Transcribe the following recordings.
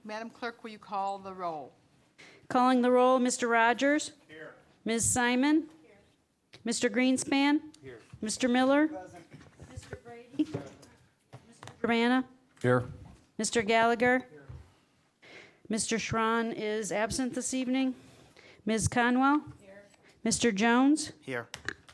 Madam Clerk, will you call the roll? Calling the roll, Mr. Rogers. Here. Ms. Simon. Here. Mr. Greenspan. Here. Mr. Miller. Present. Mr. Brady. Here. Mr. Urbana. Here. Mr. Gallagher. Here. Mr. Schron is absent this evening. Ms. Conwell. Here. Mr. Jones. Here.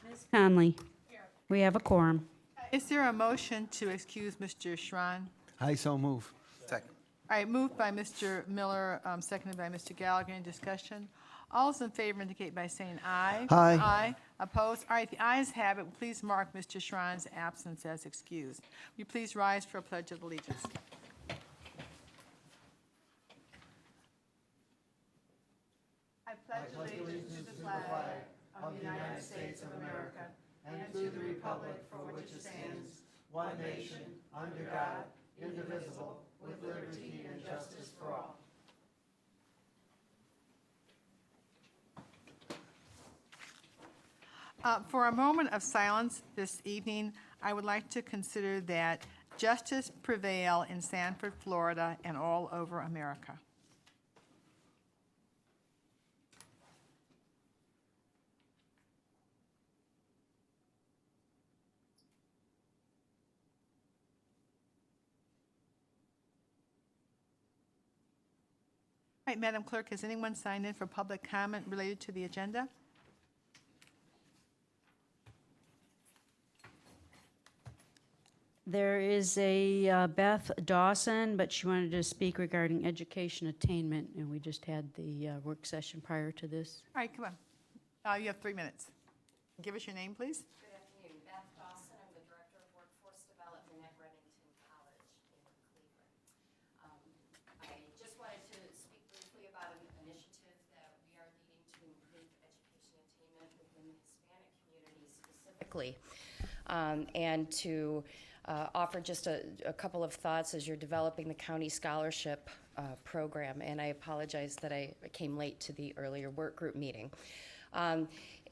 Ms. Conley. Here. We have a quorum. Is there a motion to excuse Mr. Schron? I so move. Second. All right, moved by Mr. Miller, seconded by Mr. Gallagher. Any discussion? All those in favor indicate by saying aye. Aye. Aye. Opposed? All right, the ayes have it. Please mark Mr. Schron's absence as excused. Will you please rise for a pledge of allegiance? I pledge allegiance to the flag of the United States of America and to the republic for which it stands, one nation, under God, indivisible, with liberty and justice for all. For a moment of silence this evening, I would like to consider that justice prevail in Sanford, Florida, and all over America. All right, Madam Clerk, has anyone signed in for public comment related to the agenda? There is a Beth Dawson, but she wanted to speak regarding education attainment, and we just had the work session prior to this. All right, come on. You have 3 minutes. Give us your name, please. Good afternoon. Beth Dawson. I'm the Director of Workforce Development at Remington College in Cleveland. I just wanted to speak briefly about an initiative that we are leading to improve education attainment within the Hispanic community specifically, and to offer just a couple of thoughts as you're developing the county scholarship program. And I apologize that I came late to the earlier work group meeting.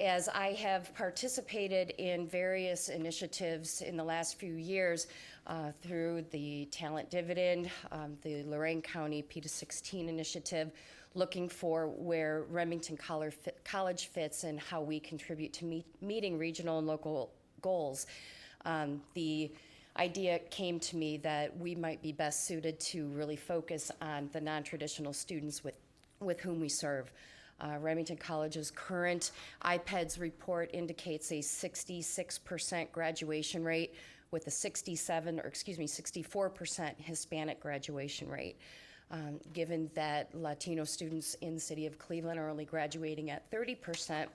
As I have participated in various initiatives in the last few years through the Talent Dividend, the Lorain County P216 initiative, looking for where Remington College fits and how we contribute to meeting regional and local goals. The idea came to me that we might be best suited to really focus on the non-traditional students with whom we serve. Remington College's current IPEDS report indicates a 66% graduation rate with a 64% Hispanic graduation rate. Given that Latino students in the city of Cleveland are only graduating at 30%,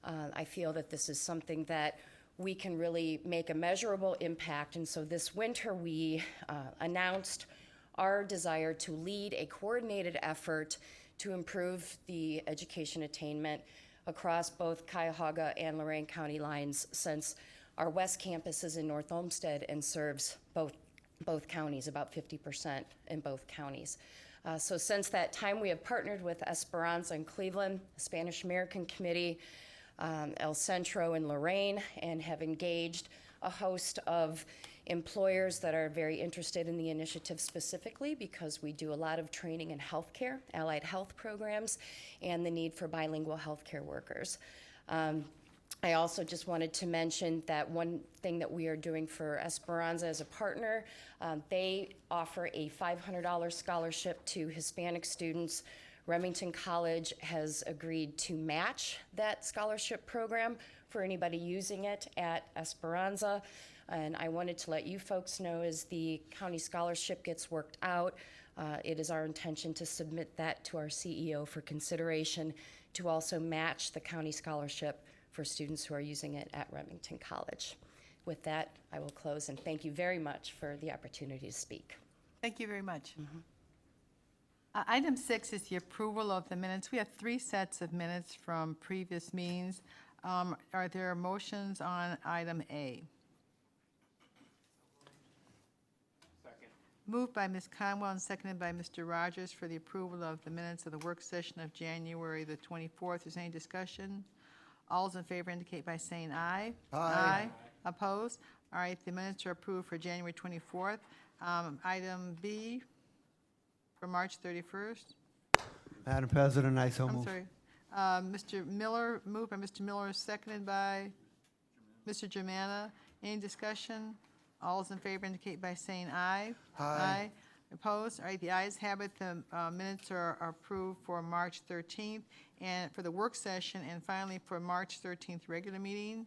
I feel that this is something that we can really make a measurable impact. And so this winter we announced our desire to lead a coordinated effort to improve the education attainment across both Cuyahoga and Lorain County lines, since our West Campus is in North Olmsted and serves both counties, about 50% in both counties. So since that time, we have partnered with Esperanza in Cleveland, the Spanish American Committee, El Centro in Lorain, and have engaged a host of employers that are very interested in the initiative specifically because we do a lot of training in healthcare, allied health programs, and the need for bilingual healthcare workers. I also just wanted to mention that one thing that we are doing for Esperanza as a partner, they offer a $500 scholarship to Hispanic students. Remington College has agreed to match that scholarship program for anybody using it at Esperanza. And I wanted to let you folks know, as the county scholarship gets worked out, it is our intention to submit that to our CEO for consideration to also match the county scholarship for students who are using it at Remington College. With that, I will close, and thank you very much for the opportunity to speak. Thank you very much. Item 6 is the approval of the minutes. We have 3 sets of minutes from previous meetings. Are there motions on item A? Second. Moved by Ms. Conwell and seconded by Mr. Rogers for the approval of the minutes of the work session of January the 24th. Is there any discussion? All those in favor indicate by saying aye. Aye. Opposed? All right, the minutes are approved for January 24th. Item B. for March 31st. Madam President, I so I'm move. sorry. Mr. Miller, moved by Mr. Miller, seconded by Mr. Germana. Any discussion? All those in favor indicate by saying aye. Aye. Opposed? All right, the ayes have it. The minutes are approved for March 13th and for the work session, and finally for March 13th regular meeting.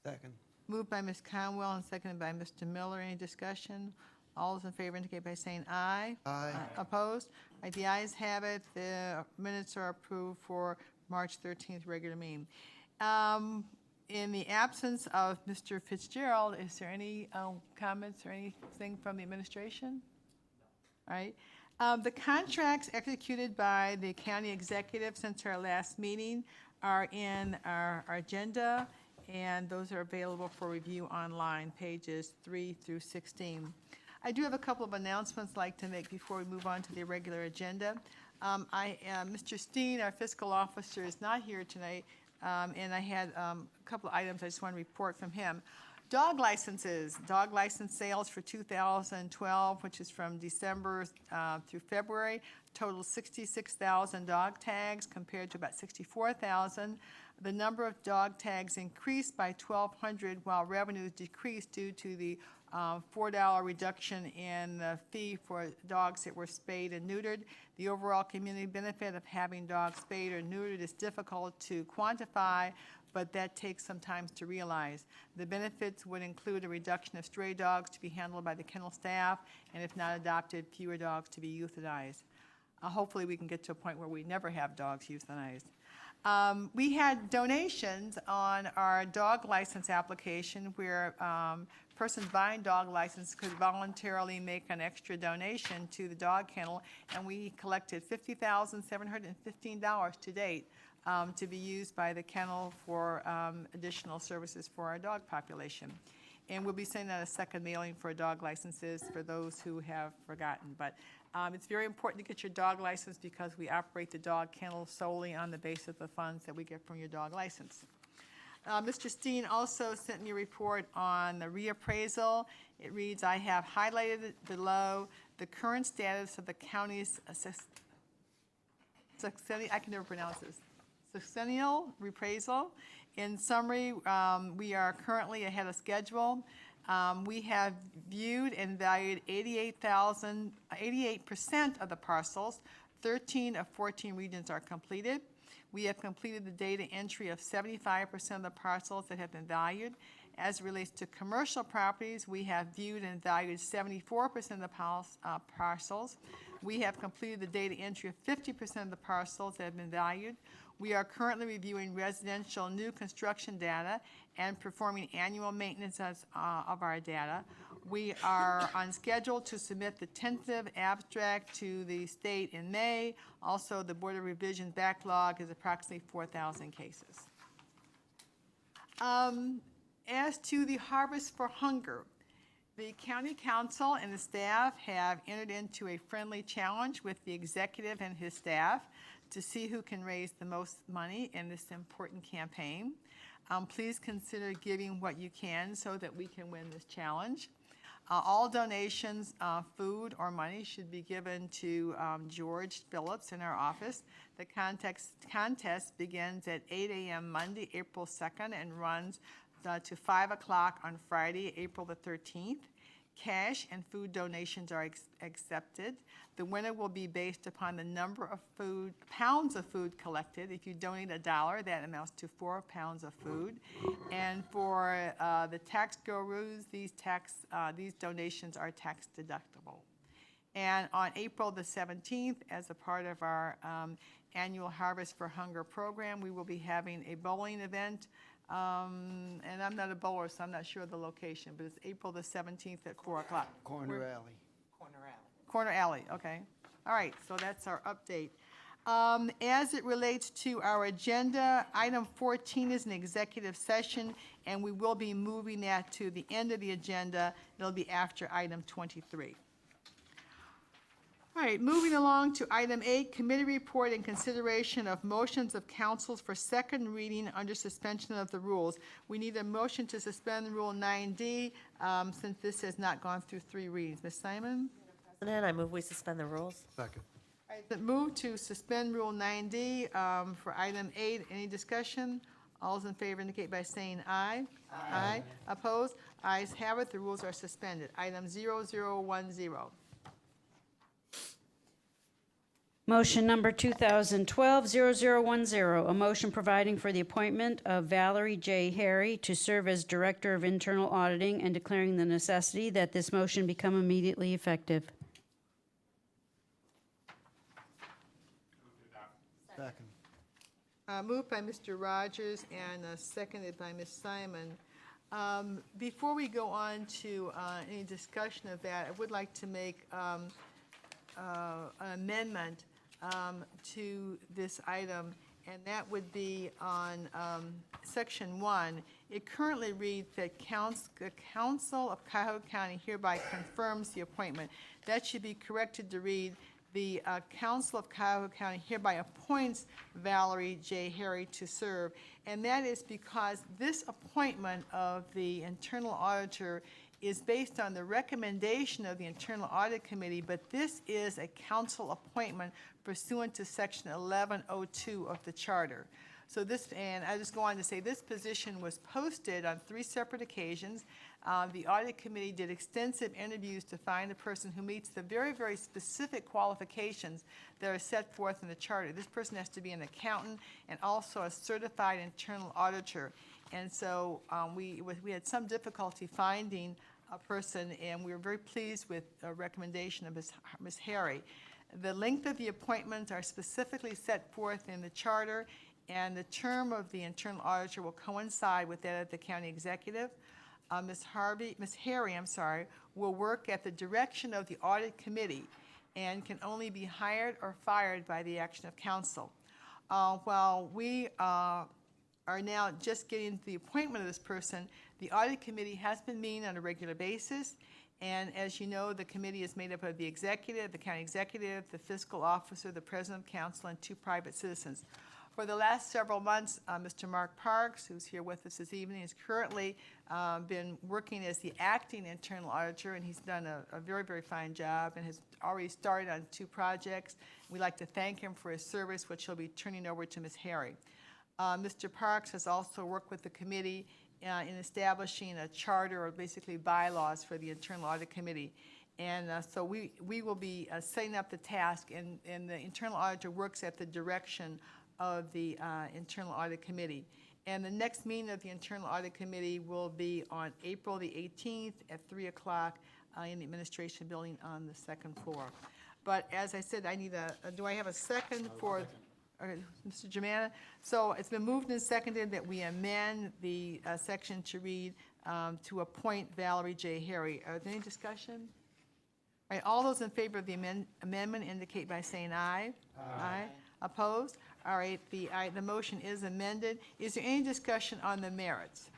Second. Moved by Ms. Conwell and seconded by Mr. Miller. Any discussion? All those in favor indicate by saying aye. Aye. Opposed? All right, the ayes have it. The minutes are approved for March 13th regular meeting. In the absence of Mr. Fitzgerald, is there any comments or anything from the administration? All right. The contracts executed by the county executive since our last meeting are in our agenda, and those are available for review online, pages 3 through 16. I do have a couple of announcements I'd like to make before we move on to the regular agenda. Mr. Steen, our fiscal officer, is not here tonight, and I had a couple of items I just want to report from him. Dog licenses, dog license sales for 2012, which is from December through February, total 66,000 dog tags compared to about 64,000. The number of dog tags increased by 1,200 while revenues decreased due to the $4 reduction in the fee for dogs that were spayed and neutered. The overall community benefit of having dogs spayed or neutered is difficult to quantify, but that takes some time to realize. The benefits would include a reduction of stray dogs to be handled by the kennel staff, and if not adopted, fewer dogs to be euthanized. Hopefully we can get to a point where we never have dogs euthanized. We had donations on our dog license application where persons buying dog license could voluntarily make an extra donation to the dog kennel, and we collected $50,715 to date to be used by the kennel for additional services for our dog population. And we'll be sending out a second mailing for dog licenses for those who have forgotten. But it's very important to get your dog license because we operate the dog kennel solely on the basis of the funds that we get from your dog license. Mr. Steen also sent me a report on the reappraisal. It reads, I have highlighted below the current status of the county's I can never pronounce this. Sexennial reappraisal. In summary, we are currently ahead of schedule. We have viewed and valued 88% of the parcels. 13 of 14 regions are completed. We have completed the data entry of 75% of the parcels that have been valued. As it relates to commercial properties, we have viewed and valued 74% of the parcels. We have completed the data entry of 50% of the parcels that have been valued. We are currently reviewing residential new construction data and performing annual maintenance of our data. We are on schedule to submit the tentative abstract to the state in May. Also, the Board of Revision backlog is approximately 4,000 cases. As to the Harvest for Hunger, the County Council and the staff have entered into a friendly challenge with the executive and his staff to see who can raise the most money in this important campaign. Please consider giving what you can so that we can win this challenge. All donations, food or money, should be given to George Phillips in our office. The contest begins at 8 a.m. Monday, April 2nd, and runs to 5 o'clock on Friday, April the 13th. Cash and food donations are accepted. The winner will be based upon the number of pounds of food collected. If you donate $1, that amounts to 4 pounds of food. And for the tax gurus, these donations are tax deductible. And on April the 17th, as a part of our annual Harvest for Hunger program, we will be having a bowling event. And I'm not a bowler, so I'm not sure of the location, but it's April the 17th at 4 o'clock. Corner Alley. Corner Alley, okay. All right, so that's our update. As it relates to our agenda, item 14 is an executive session, and we will be moving that to the end of the agenda. It'll be after item 23. All right, moving along to item 8, committee report and consideration of motions of councils for second reading under suspension of the rules. We need a motion to suspend Rule 9D since this has not gone through 3 readings. Ms. Simon? Madam President, I move we suspend the rules. Second. All right, then move to suspend Rule 9D for item 8. Any discussion? All those in favor indicate by saying aye. Aye. Opposed? Ayes have it. The rules are suspended. Item 0010. Motion number 2012-0010, a motion providing for the appointment of Valerie J. Harry to serve as Director of Internal Auditing and declaring the necessity that this motion become immediately effective. Second. Moved by Mr. Rogers and seconded by Ms. Simon. Before we go on to any discussion of that, I would like to make an amendment to this item, and that would be on Section 1. It currently reads that the Council of Cuyahoga County hereby confirms the appointment. That should be corrected to read, the Council of Cuyahoga County hereby appoints Valerie J. Harry to serve, and that is because this appointment of the internal auditor is based on the recommendation of the Internal Audit Committee, but this is a council appointment pursuant to Section 1102 of the Charter. So this, and I just go on to say, this position was posted on 3 separate occasions. The Audit Committee did extensive interviews to find a person who meets the very, very specific qualifications that are set forth in the Charter. This person has to be an accountant and also a certified internal auditor. And so we had some difficulty finding a person, and we were very pleased with a recommendation of Ms. Harry. The length of the appointments are specifically set forth in the Charter, and the term of the internal auditor will coincide with that of the county executive. Ms. Harry, will work at the direction of the Audit Committee and can only be hired or fired by the action of council. While we are now just getting to the appointment of this person, the Audit Committee has been meeting on a regular basis, and as you know, the committee is made up of the executive, the county executive, the fiscal officer, the president of council, and 2 private citizens. For the last several months, Mr. Mark Parks, who's here with us this evening, has currently been working as the acting internal auditor, and he's done a very, very fine job and has already started on 2 projects. We'd like to thank him for his service, which he'll be turning over to Ms. Harry. Mr. Parks has also worked with the committee in establishing a charter, or basically bylaws, for the Internal Audit Committee. And so we will be setting up the task, and the internal auditor works at the direction of the Internal Audit Committee. And the next meeting of the Internal Audit Committee will be on April the 18th at 3 o'clock in the Administration Building on the 2nd floor. But as I said, I need do I have a second for Mr. Germana? So it's been moved and seconded that we amend the section to read to appoint Valerie J. Harry. Are there any discussion? All right, all those in favor of the amendment indicate by saying aye. Aye. Opposed? All right, the motion is amended. Is there any discussion on the merits?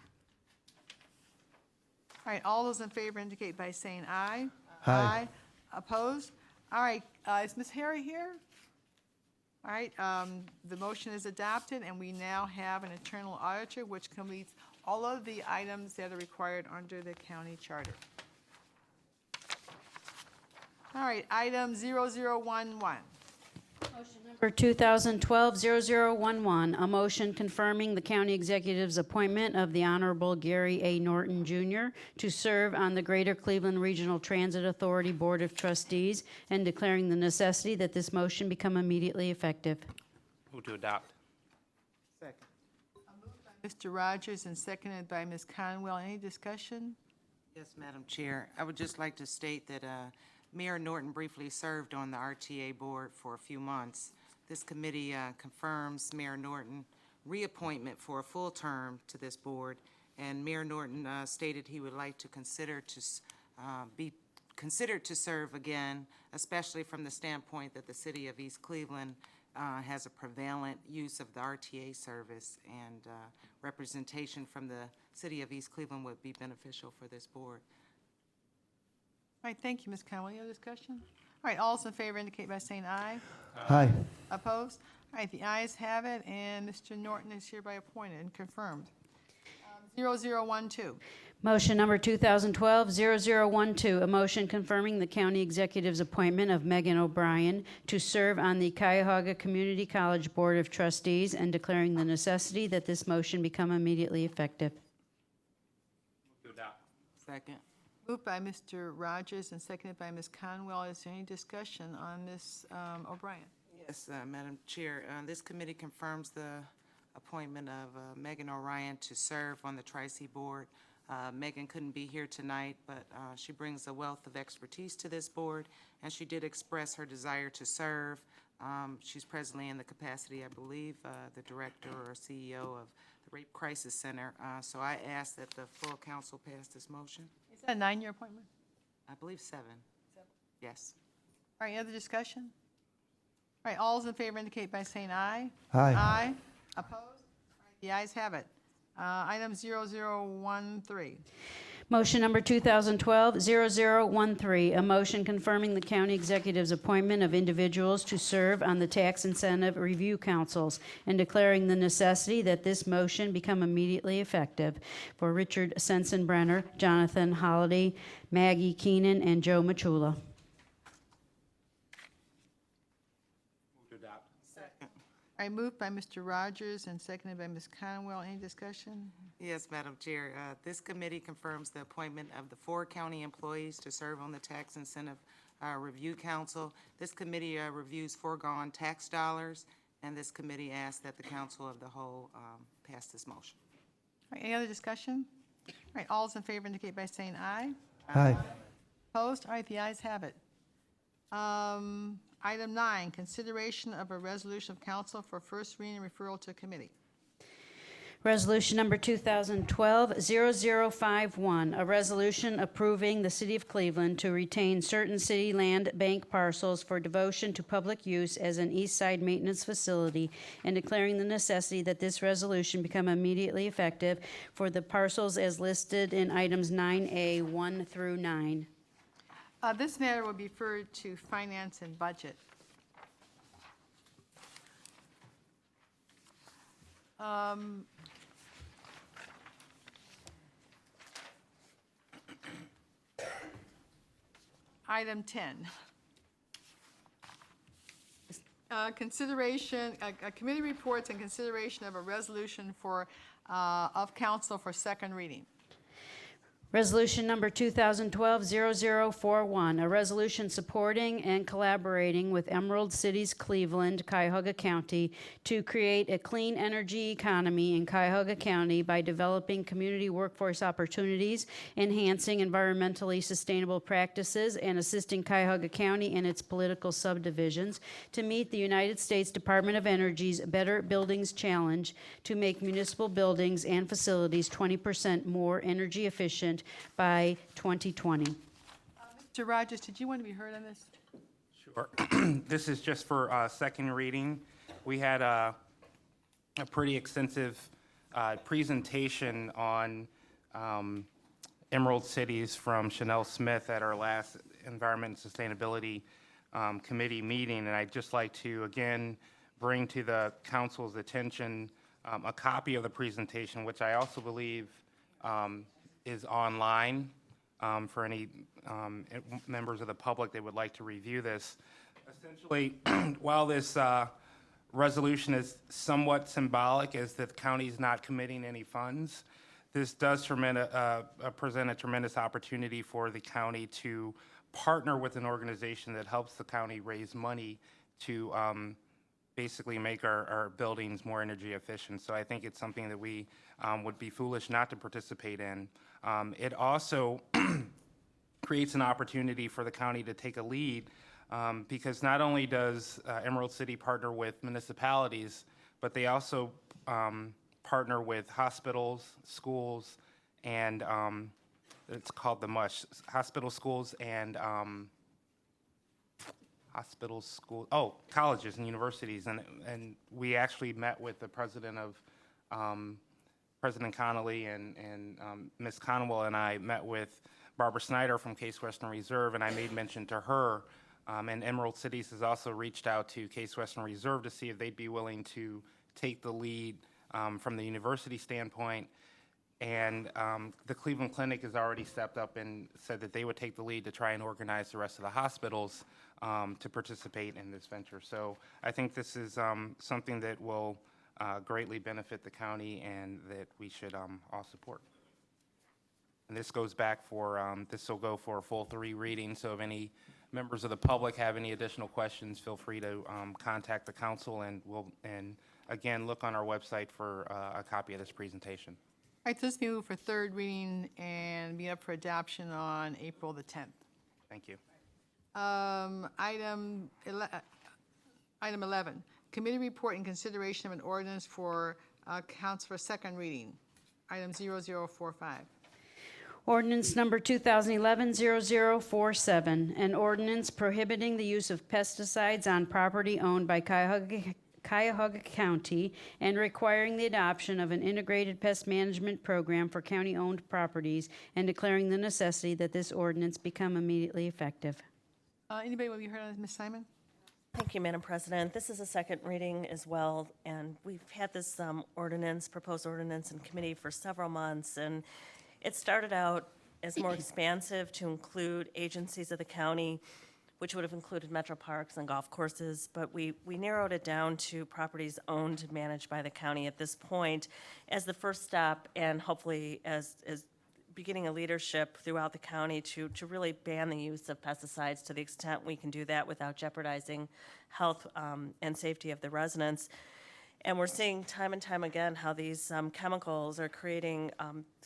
All right, all those in favor indicate by saying aye. Aye. Opposed? All right, is Ms. Harry here? All right, the motion is adopted, and we now have an internal auditor, which completes all of the items that are required under the county charter. All right, item 0011. For 2012-0011, a motion confirming the county executive's appointment of the Honorable Gary A. Norton, Jr. to serve on the Greater Cleveland Regional Transit Authority Board of Trustees and declaring the necessity that this motion become immediately effective. Move to adopt. Second. Mr. Rogers and seconded by Ms. Conwell. Any discussion? Yes, Madam Chair. I would just like to state that Mayor Norton briefly served on the RTA board for a few months. This committee confirms Mayor Norton reappointment for a full term to this board, and Mayor Norton stated he would like to be considered to serve again, especially from the standpoint that the city of East Cleveland has a prevalent use of the RTA service, and representation from the city of East Cleveland would be beneficial for this board. All right, thank you, Ms. Conwell. Any other discussion? All right, all those in favor indicate by saying aye. Aye. Opposed? All right, the ayes have it, and Mr. Norton is hereby appointed and confirmed. 0012. Motion number 2012-0012, a motion confirming the county executive's appointment of Megan O'Brien to serve on the Cuyahoga Community College Board of Trustees and declaring the necessity that this motion become immediately effective. To adopt. Second. Moved by Mr. Rogers and seconded by Ms. Conwell. Is there any discussion on Ms. O'Brien? Yes, Madam Chair, this committee confirms the appointment of Megan Orion to serve on the Tri-C Board. Megan couldn't be here tonight, but she brings a wealth of expertise to this board, and she did express her desire to serve. She's presently in the capacity, I believe, the director or CEO of the Rape Crisis Center. So I ask that the full council pass this motion. Is that a 9-year appointment? I believe 7. Yes. All right, any other discussion? All right, all those in favor indicate by saying aye. Aye. Aye. Opposed? All right, the ayes have it. Item 0013. Motion number 2012-0013, a motion confirming the county executive's appointment of individuals to serve on the Tax Incentive Review Councils and declaring the necessity that this motion become immediately effective for Richard Sensenbrenner, Jonathan Holliday, Maggie Keenan, and Joe Machula. Move to adopt. All right, moved by Mr. Rogers and seconded by Ms. Conwell. Any discussion? Yes, Madam Chair. This committee confirms the appointment of the 4 county employees to serve on the Tax Incentive Review Council. This committee reviews foregone tax dollars, and this committee asks that the council of the whole pass this motion. All right, any other discussion? All right, all those in favor indicate by saying aye. Aye. Opposed? All right, the ayes have it. Item 9, consideration of a resolution of council for first reading and referral to committee. Resolution number 2012-0051, a resolution approving the City of Cleveland to retain certain city land bank parcels for devotion to public use as an East Side maintenance facility and declaring the necessity that this resolution become immediately effective for the parcels as listed in items 9A 1 through 9. This matter will be referred to finance and budget. Item 10. Consideration, committee reports and consideration of a resolution for, of council for second reading. Resolution number 2012-0041, a resolution supporting and collaborating with Emerald Cities Cleveland, Cuyahoga County to create a clean energy economy in Cuyahoga County by developing community workforce opportunities, enhancing environmentally sustainable practices, and assisting Cuyahoga County and its political subdivisions to meet the United States Department of Energy's Better Buildings Challenge to make municipal buildings and facilities 20% more energy efficient by 2020. Mr. Rogers, did you want to be heard on this? Sure. This is just for second reading. We had a pretty extensive presentation on Emerald Cities from Chanel Smith at our last Environment and Sustainability Committee meeting, and I'd just like to again bring to the council's attention a copy of the presentation, which I also believe is online for any members of the public that would like to review this. Essentially, while this resolution is somewhat symbolic as the county is not committing any funds, this does present a tremendous opportunity for the county to partner with an organization that helps the county raise money to basically make our buildings more energy efficient. So I think it's something that we would be foolish not to participate in. It also creates an opportunity for the county to take a lead because not only does Emerald City partner with municipalities, but they also partner with hospitals, schools, and it's called the MUSH, hospital, schools, and colleges and universities. And we actually met with the president of President Connolly and Ms. Conwell and I met with Barbara Snyder from Case Western Reserve, and I made mention to her. And Emerald Cities has also reached out to Case Western Reserve to see if they'd be willing to take the lead from the university standpoint. And the Cleveland Clinic has already stepped up and said that they would take the lead to try and organize the rest of the hospitals to participate in this venture. So I think this is something that will greatly benefit the county and that we should all support. And this goes back for, this will go for a full 3 readings, so if any members of the public have any additional questions, feel free to contact the council, and again, look on our website for a copy of this presentation. All right, so this be moved for third reading and be up for adoption on April the 10th. Thank you. Item 11, committee report in consideration of an ordinance for counts for second reading. Item 0045. Ordinance number 2011-0047, an ordinance prohibiting the use of pesticides on property owned by Cuyahoga County and requiring the adoption of an integrated pest management program for county-owned properties and declaring the necessity that this ordinance become immediately effective. Anybody want to be heard on this, Ms. Simon? Thank you, Madam President. This is a second reading as well, and we've had this proposed ordinance in committee for several months, and it started out as more expansive to include agencies of the county, which would have included metro parks and golf courses, but we narrowed it down to properties owned and managed by the county at this point as the first step, and hopefully as beginning a leadership throughout the county to really ban the use of pesticides to the extent we can do that without jeopardizing health and safety of the residents. And we're seeing time and time again how these chemicals are creating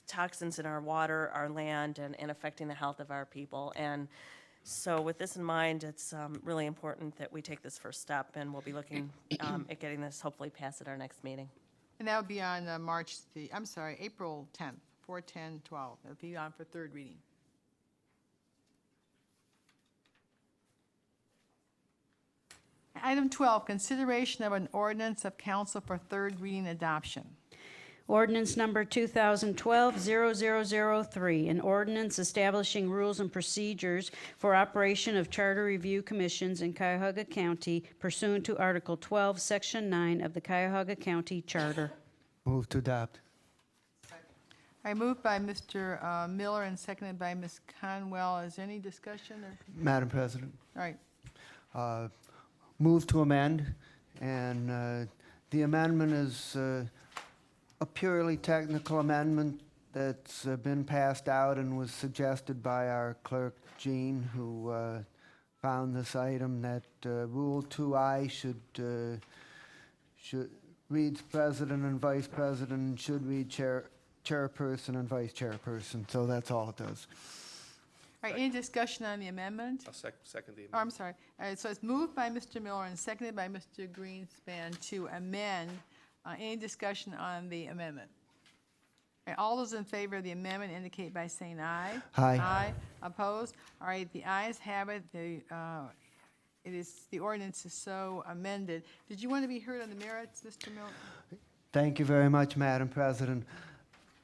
toxins in our water, our land, and affecting the health of our people. And so with this in mind, it's really important that we take this first step, and we'll be looking at getting this hopefully passed at our next meeting. And that would be on April 10th, 4/10/12. It'll be on for third reading. Item 12, consideration of an ordinance of council for third reading adoption. Ordinance number 2012-0003, an ordinance establishing rules and procedures for operation of charter review commissions in Cuyahoga County pursuant to Article 12, Section 9 of the Cuyahoga County Charter. Move to adopt. I moved by Mr. Miller and seconded by Ms. Conwell. Is there any discussion? Madam President, All right. move to amend, and the amendment is a purely technical amendment that's been passed out and was suggested by our clerk, Jean, who found this item that Rule 2I should reads President and Vice President and should read Chairperson and Vice Chairperson. So that's all it does. All right, any discussion on the amendment? I'll second the amendment. Oh, I'm sorry. All right, so it's moved by Mr. Miller and seconded by Mr. Greenspan to amend. Any discussion on the amendment? All right, all those in favor of the amendment indicate by saying aye. Aye. Aye. Opposed? All right, the ayes have it. The ordinance is so amended. Did you want to be heard on the merits, Mr. Miller? Thank you very much, Madam President.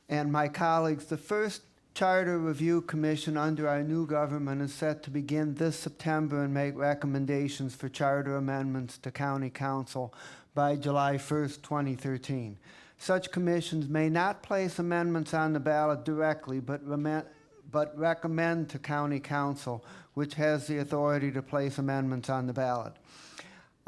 And my colleagues, the first Charter Review Commission under our new government is set to begin this September and make recommendations for charter amendments to County Council by July 1st, 2013. Such commissions may not place amendments on the ballot directly, but recommend to County Council, which has the authority to place amendments on the ballot.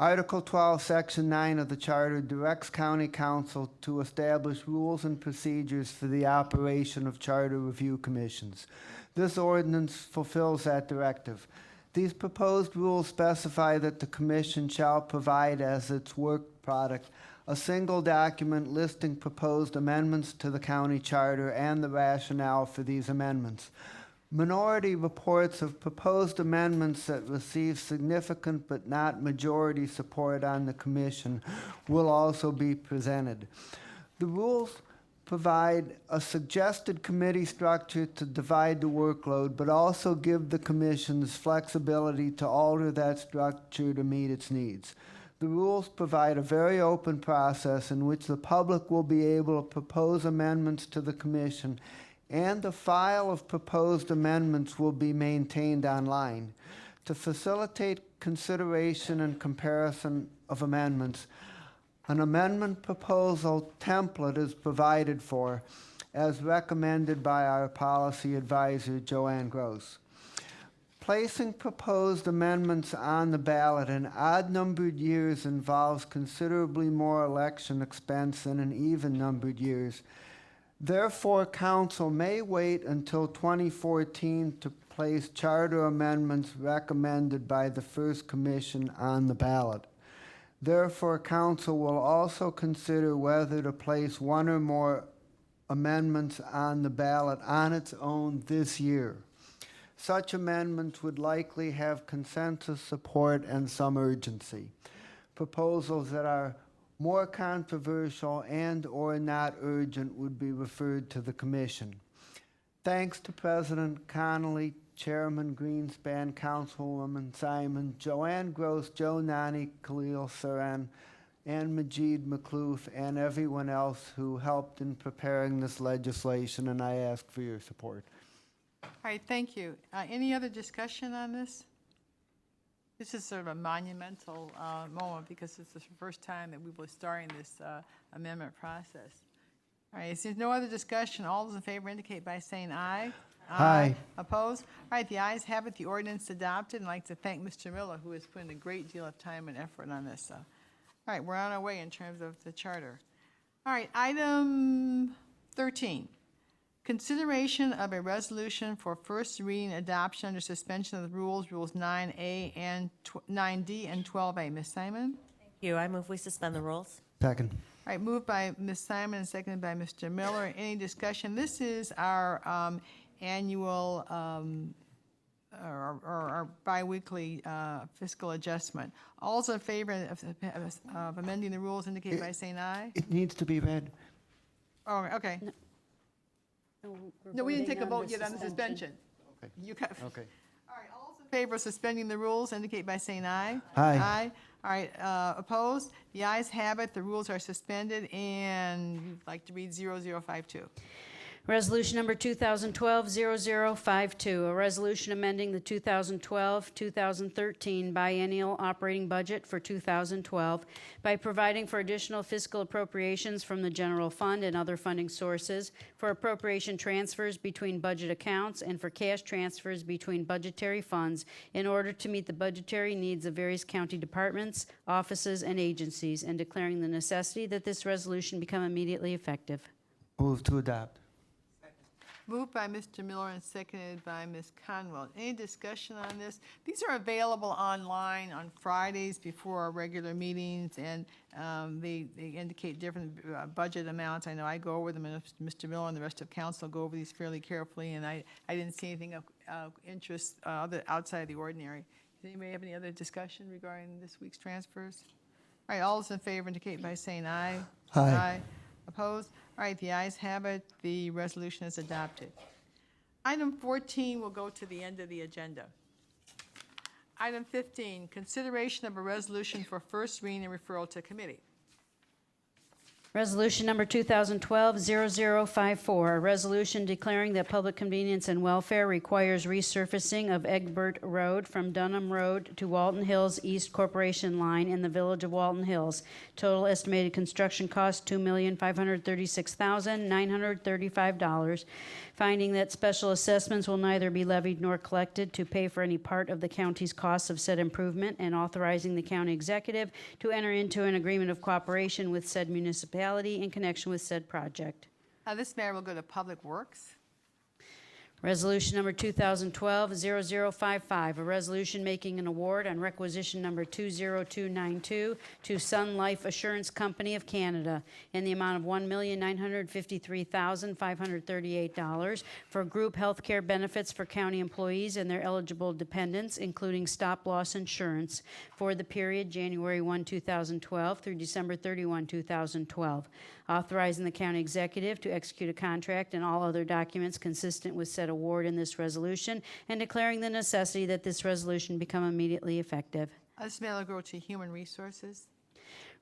Article 12, Section 9 of the Charter directs County Council to establish rules and procedures for the operation of Charter Review Commissions. This ordinance fulfills that directive. These proposed rules specify that the Commission shall provide as its work product a single document listing proposed amendments to the county charter and the rationale for these amendments. Minority reports of proposed amendments that receive significant but not majority support on the Commission will also be presented. The rules provide a suggested committee structure to divide the workload, but also give the Commission's flexibility to alter that structure to meet its needs. The rules provide a very open process in which the public will be able to propose amendments to the Commission, and the file of proposed amendments will be maintained online. To facilitate consideration and comparison of amendments, an amendment proposal template is provided for, as recommended by our policy advisor, Joanne Gross. Placing proposed amendments on the ballot in odd-numbered years involves considerably more election expense than in even-numbered years. Therefore, Council may wait until 2014 to place charter amendments recommended by the First Commission on the ballot. Therefore, Council will also consider whether to place one or more amendments on the ballot on its own this year. Such amendments would likely have consensus support and some urgency. Proposals that are more controversial and/or not urgent would be referred to the Commission. Thanks to President Connolly, Chairman Greenspan, Councilwoman Simon, Joanne Gross, Joe Nani, Khalil Saran, and Majid Makhlouf, and everyone else who helped in preparing this legislation, and I ask for your support. All right, thank you. Any other discussion on this? This is sort of a monumental moment because it's the first time that we will be starting this amendment process. All right, if there's no other discussion, all those in favor indicate by saying aye. Aye. Opposed? All right, the ayes have it, the ordinance adopted, and I'd like to thank Mr. Miller, who has put in a great deal of time and effort on this. All right, we're on our way in terms of the charter. All right, item 13. Consideration of a resolution for first reading adoption under suspension of the rules, Rules 9A and 9D and 12A. Ms. Simon? Thank you. I move we suspend the rules. Second. All right, moved by Ms. Simon and seconded by Mr. Miller. Any discussion? This is our annual or our biweekly fiscal adjustment. All those in favor of amending the rules indicate by saying aye. It needs to be read. Oh, okay. No, we didn't take a vote yet on the suspension. Okay. You got. Okay. All right, all those in favor of suspending the rules indicate by saying aye. Aye. Aye. All right, opposed? The ayes have it, the rules are suspended, and you'd like to read 0052. Resolution number 2012-0052, a resolution amending the 2012-2013 biennial operating budget for 2012 by providing for additional fiscal appropriations from the general fund and other funding sources, for appropriation transfers between budget accounts, and for cash transfers between budgetary funds in order to meet the budgetary needs of various county departments, offices, and agencies, and declaring the necessity that this resolution become immediately effective. Move to adopt. Moved by Mr. Miller and seconded by Ms. Conwell. Any discussion on this? These are available online on Fridays before our regular meetings, and they indicate different budget amounts. I know I go over them, and Mr. Miller and the rest of council go over these fairly carefully, and I didn't see anything of interest outside the ordinary. Does anybody have any other discussion regarding this week's transfers? All right, all those in favor indicate by saying aye. Aye. Opposed? All right, the ayes have it. The resolution is adopted. Item 14 will go to the end of the agenda. Item 15, consideration of a resolution for first reading and referral to committee. Resolution number 2012-0054, a resolution declaring that public convenience and welfare requires resurfacing of Egbert Road from Dunham Road to Walton Hills East Corporation Line in the village of Walton Hills. Total estimated construction cost $2,536,935. Finding that special assessments will neither be levied nor collected to pay for any part of the county's costs of said improvement, and authorizing the county executive to enter into an agreement of cooperation with said municipality in connection with said project. This matter will go to Public Works. Resolution number 2012-0055, a resolution making an award on requisition number 20292 to Sun Life Assurance Company of Canada in the amount of $1,953,538 for group health care benefits for county employees and their eligible dependents, including stop-loss insurance, for the period January 1, 2012 through December 31, 2012. Authorizing the county executive to execute a contract and all other documents consistent with said award in this resolution, and declaring the necessity that this resolution become immediately effective. This matter will go to Human Resources.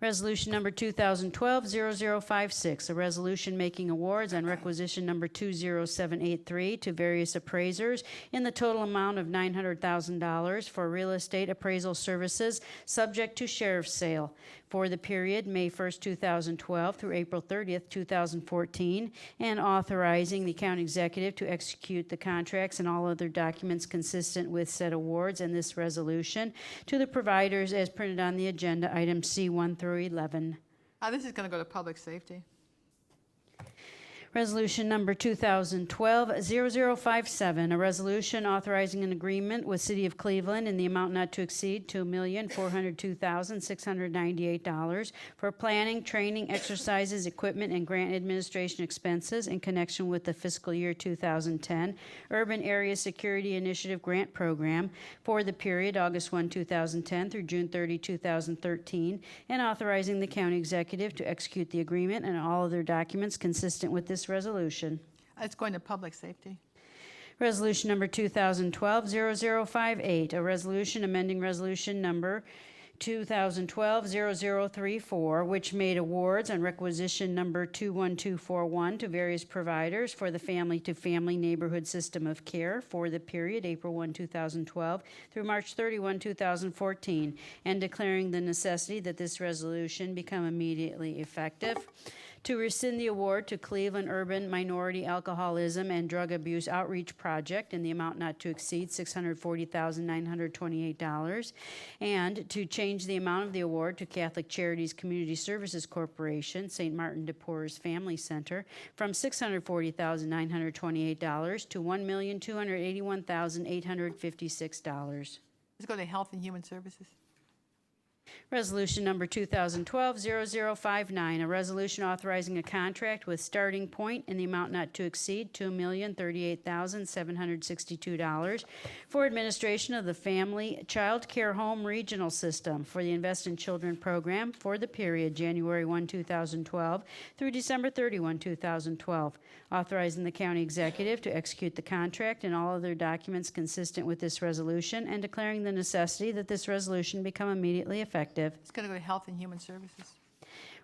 Resolution number 2012-0056, a resolution making awards on requisition number 20783 to various appraisers in the total amount of $900,000 for real estate appraisal services subject to sheriff's sale for the period May 1st, 2012 through April 30th, 2014, and authorizing the county executive to execute the contracts and all other documents consistent with said awards and this resolution to the providers as printed on the agenda, items C1 through 11. This is going to go to public safety. Resolution number 2012-0057, a resolution authorizing an agreement with City of Cleveland in the amount not to exceed $2,402,698 for planning, training, exercises, equipment, and grant administration expenses in connection with the fiscal year 2010 Urban Area Security Initiative Grant Program for the period August 1, 2010 through June 30, 2013, and authorizing the county executive to execute the agreement and all other documents consistent with this resolution. It's going to public safety. Resolution number 2012-0058, a resolution amending resolution number 2012-0034, which made awards on requisition number 21241 to various providers for the family-to-family neighborhood system of care for the period April 1, 2012 through March 31, 2014, and declaring the necessity that this resolution become immediately effective. To rescind the award to Cleveland Urban Minority Alcoholism and Drug Abuse Outreach Project in the amount not to exceed $640,928, and to change the amount of the award to Catholic Charities Community Services Corporation, St. Martin de Porres Family Center, from $640,928 to $1,281,856. Let's go to Health and Human Services. Resolution number 2012-0059, a resolution authorizing a contract with Starting Point in the amount not to exceed $2,038,762 for administration of the Family Child Care Home Regional System for the Invest in Children program for the period January 1, 2012 through December 31, 2012, authorizing the county executive to execute the contract and all other documents consistent with this resolution, and declaring the necessity that this resolution become immediately effective. It's going to go to Health and Human Services.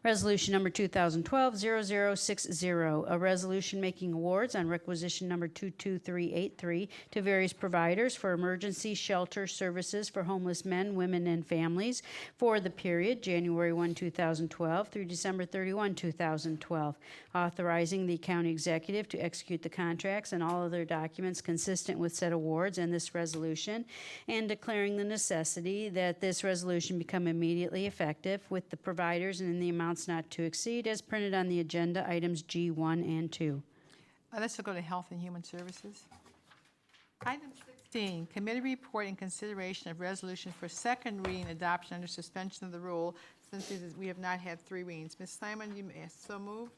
Resolution number 2012-0060, a resolution making awards on requisition number 22383 to various providers for emergency shelter services for homeless men, women, and families for the period January 1, 2012 through December 31, 2012, authorizing the county executive to execute the contracts and all other documents consistent with said awards and this resolution, and declaring the necessity that this resolution become immediately effective with the providers and in the amounts not to exceed as printed on the agenda, items G1 and 2. Let's go to Health and Human Services. Item 16, committee report and consideration of resolution for second reading adoption under suspension of the rule, since we have not had three readings. Ms. Simon, you may so move.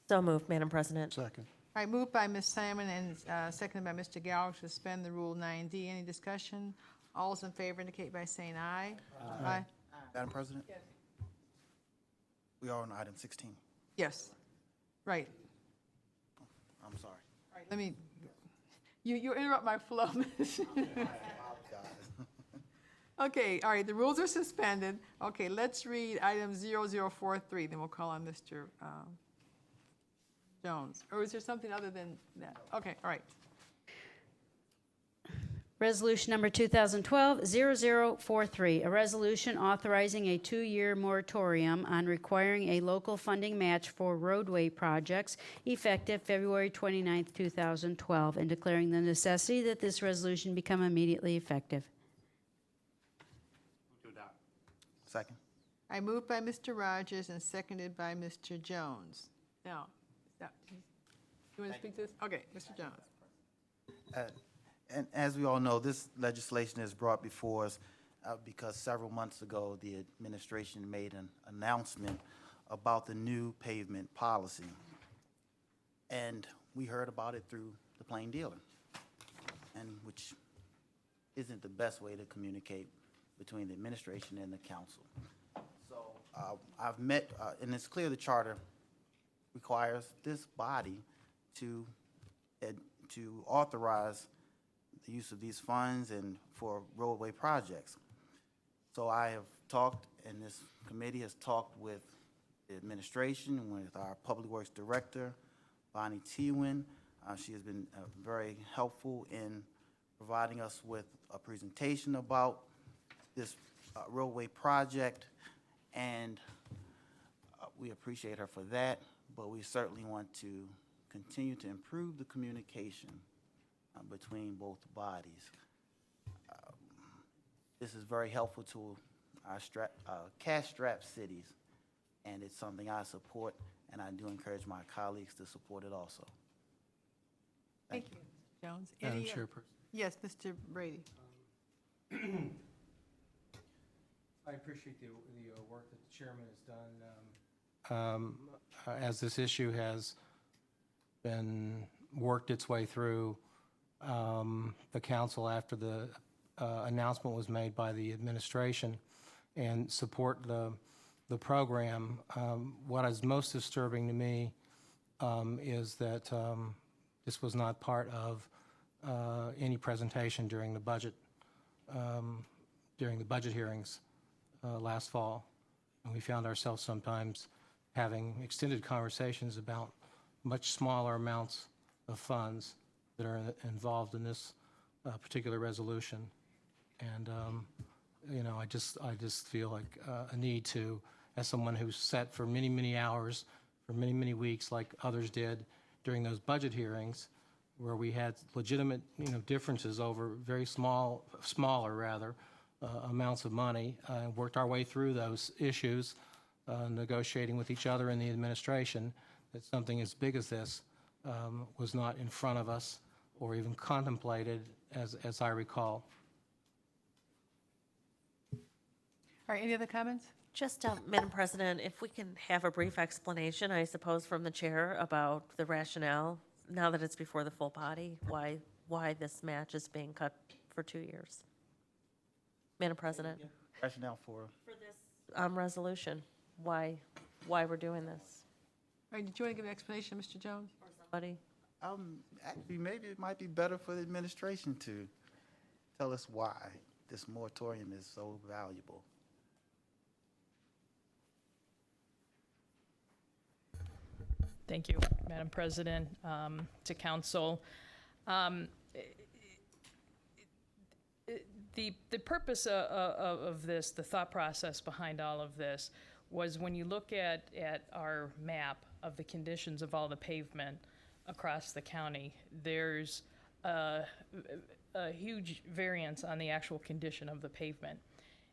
So moved, Madam President. Second. All right, moved by Ms. Simon and seconded by Mr. Gallagher to suspend the Rule 9D. Any discussion? All those in favor indicate by saying aye. Aye. Madam President? We are on item 16. Yes. Right. I'm sorry. All right, let me, you interrupt my flow. Okay, all right, the rules are suspended. Okay, let's read item 0043, then we'll call on Mr. Jones. Or is there something other than that? Okay, all right. Resolution number 2012-0043, a resolution authorizing a 2-year moratorium on requiring a local funding match for roadway projects effective February 29, 2012, and declaring the necessity that this resolution become immediately effective. Second. I moved by Mr. Rogers and seconded by Mr. Jones. Now, you want to speak to this? Okay, Mr. Jones. And as we all know, this legislation is brought before us because several months ago, the administration made an announcement about the new pavement policy. And we heard about it through the plain dealer, and which isn't the best way to communicate between the administration and the council. So I've met, and it's clear the charter requires this body to authorize the use of these funds and for roadway projects. So I have talked, and this committee has talked with the administration, with our Public Works Director, Bonnie Tewin. She has been very helpful in providing us with a presentation about this roadway project, and we appreciate her for that, but we certainly want to continue to improve the communication between both bodies. This is very helpful to our cash-strapped cities, and it's something I support, and I do encourage my colleagues to support it also. Thank you, Jones. Madam Any, Chairperson. yes, Mr. Brady. I appreciate the work that the chairman has done. As this issue has been worked its way through the council after the announcement was made by the administration and support the program, what is most disturbing to me is that this was not part of any presentation during the budget hearings last fall. And we found ourselves sometimes having extended conversations about much smaller amounts of funds that are involved in this particular resolution. And you know, I just feel like a need to, as someone who's sat for many, many hours, for many, many weeks, like others did during those budget hearings, where we had legitimate, you know, differences over very smaller rather, amounts of money, worked our way through those issues, negotiating with each other in the administration, that something as big as this was not in front of us or even contemplated, as I recall. All right, any other comments? Just, Madam President, if we can have a brief explanation, I suppose, from the chair about the rationale, now that it's before the full body, why this match is being cut for 2 years. Madam President? Rationale for? For this resolution, why we're doing this? All right, did you want to give an explanation, Mr. Jones? Or somebody? Actually, maybe it might be better for the administration to tell us why this moratorium is so valuable. Thank you, Madam President, to Council. The purpose of this, the thought process behind all of this, was when you look at our map of the conditions of all the pavement across the county, there's a huge variance on the actual condition of the pavement.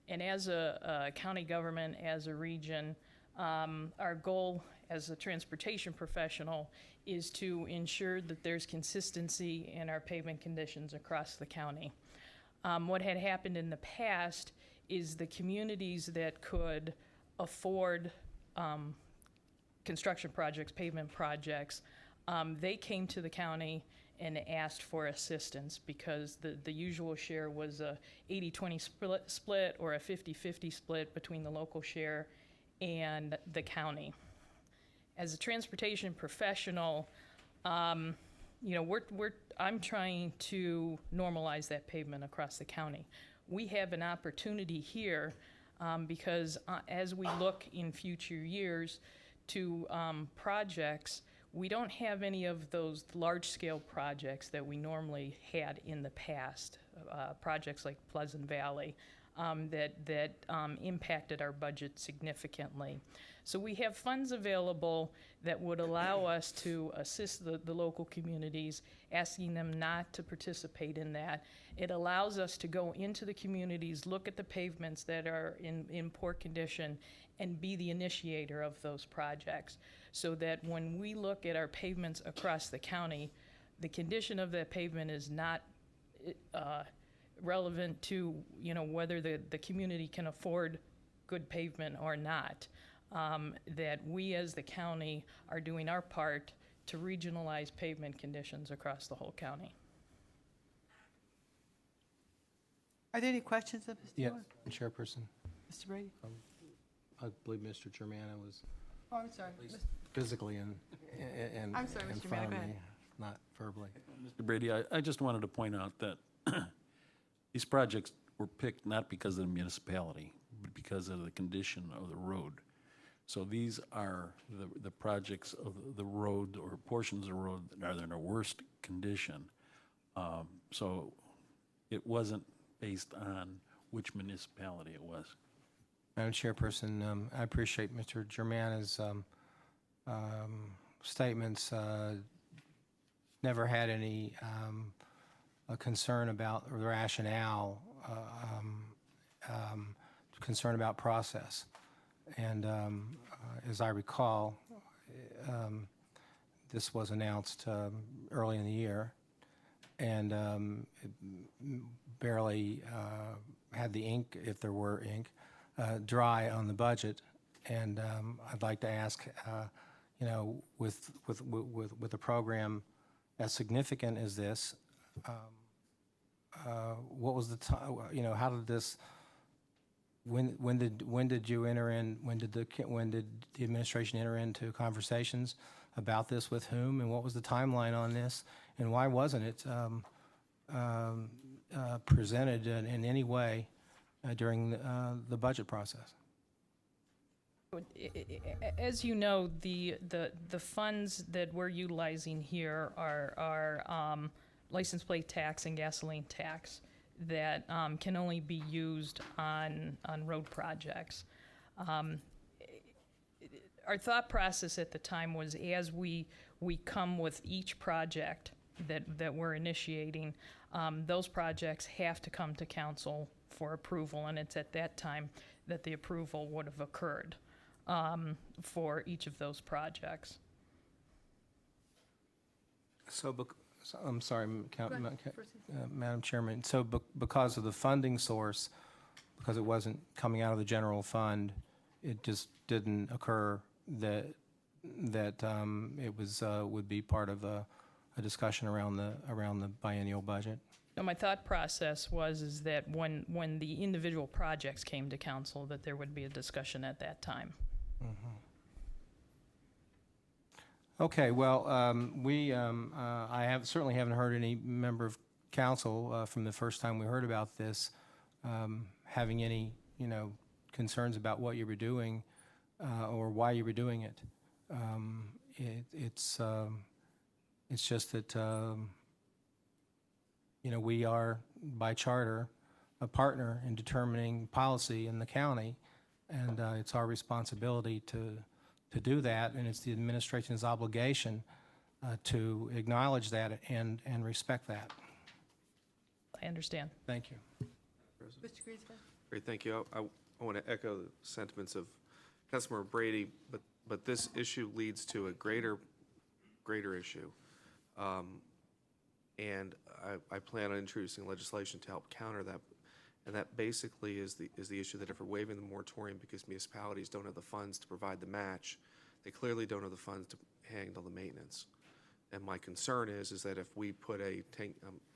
And as a county government, as a region, our goal as a transportation professional is to ensure that there's consistency in our pavement conditions across the county. What had happened in the past is the communities that could afford construction projects, pavement projects, they came to the county and asked for assistance because the usual share was a 80-20 split or a 50-50 split between the local share and the county. As a transportation professional, you know, I'm trying to normalize that pavement across the county. We have an opportunity here because as we look in future years to projects, we don't have any of those large-scale projects that we normally had in the past, projects like Pleasant Valley, that impacted our budget significantly. So we have funds available that would allow us to assist the local communities, asking them not to participate in that. It allows us to go into the communities, look at the pavements that are in poor condition, and be the initiator of those projects, so that when we look at our pavements across the county, the condition of that pavement is not relevant to, you know, whether the community can afford good pavement or not. That we as the county are doing our part to regionalize pavement conditions across the whole county. Are there any questions of Mr. Yes, Jones? Chairperson. Mr. Brady? I believe Mr. Germana was Oh, I'm sorry. physically in I'm sorry, in Mr. front Germana, of go me, ahead. not verbally. Mr. Brady, I just wanted to point out that these projects were picked not because of the municipality, but because of the condition of the road. So these are the projects of the road or portions of the road that are in a worst condition. So it wasn't based on which municipality it was. Madam Chairperson, I appreciate Mr. Germana's statements. Never had any a concern about the rationale, concern about process. And as I recall, this was announced early in the year, and it barely had the ink, if there were ink, dry on the budget. And I'd like to ask, you know, with a program as significant as this, what was the time? You know, how did this? When did you enter in? When did the administration enter into conversations about this with whom? And what was the timeline on this? And why wasn't it presented in any way during the budget process? As you know, the funds that we're utilizing here are license plate tax and gasoline tax that can only be used on road projects. Our thought process at the time was, as we come with each project that we're initiating, those projects have to come to council for approval, and it's at that time that the approval would have occurred for each of those projects. I'm sorry, Madam Chairman. So because of the funding source, because it wasn't coming out of the general fund, it just didn't occur that it was would be part of a discussion around the biennial budget. So my thought process is that when the individual projects came to council, that there would be a discussion at that time. Mm-hmm. Okay, well, I certainly haven't heard any member of council from the first time we heard about this having any, you know, concerns about what you were doing or why you were doing it. It's just that you know, we are by charter a partner in determining policy in the county, and it's our responsibility to do that, and it's the administration's obligation to acknowledge that and respect that. I understand. Thank you. Mr. Griesbach? Great, thank you. I want to echo the sentiments of Councilmember Brady, but this issue leads to a greater issue. And I plan on introducing legislation to help counter that. And that basically is the issue that if we're waiving the moratorium because municipalities don't have the funds to provide the match, they clearly don't have the funds to handle the maintenance. And my concern is that if we put I'm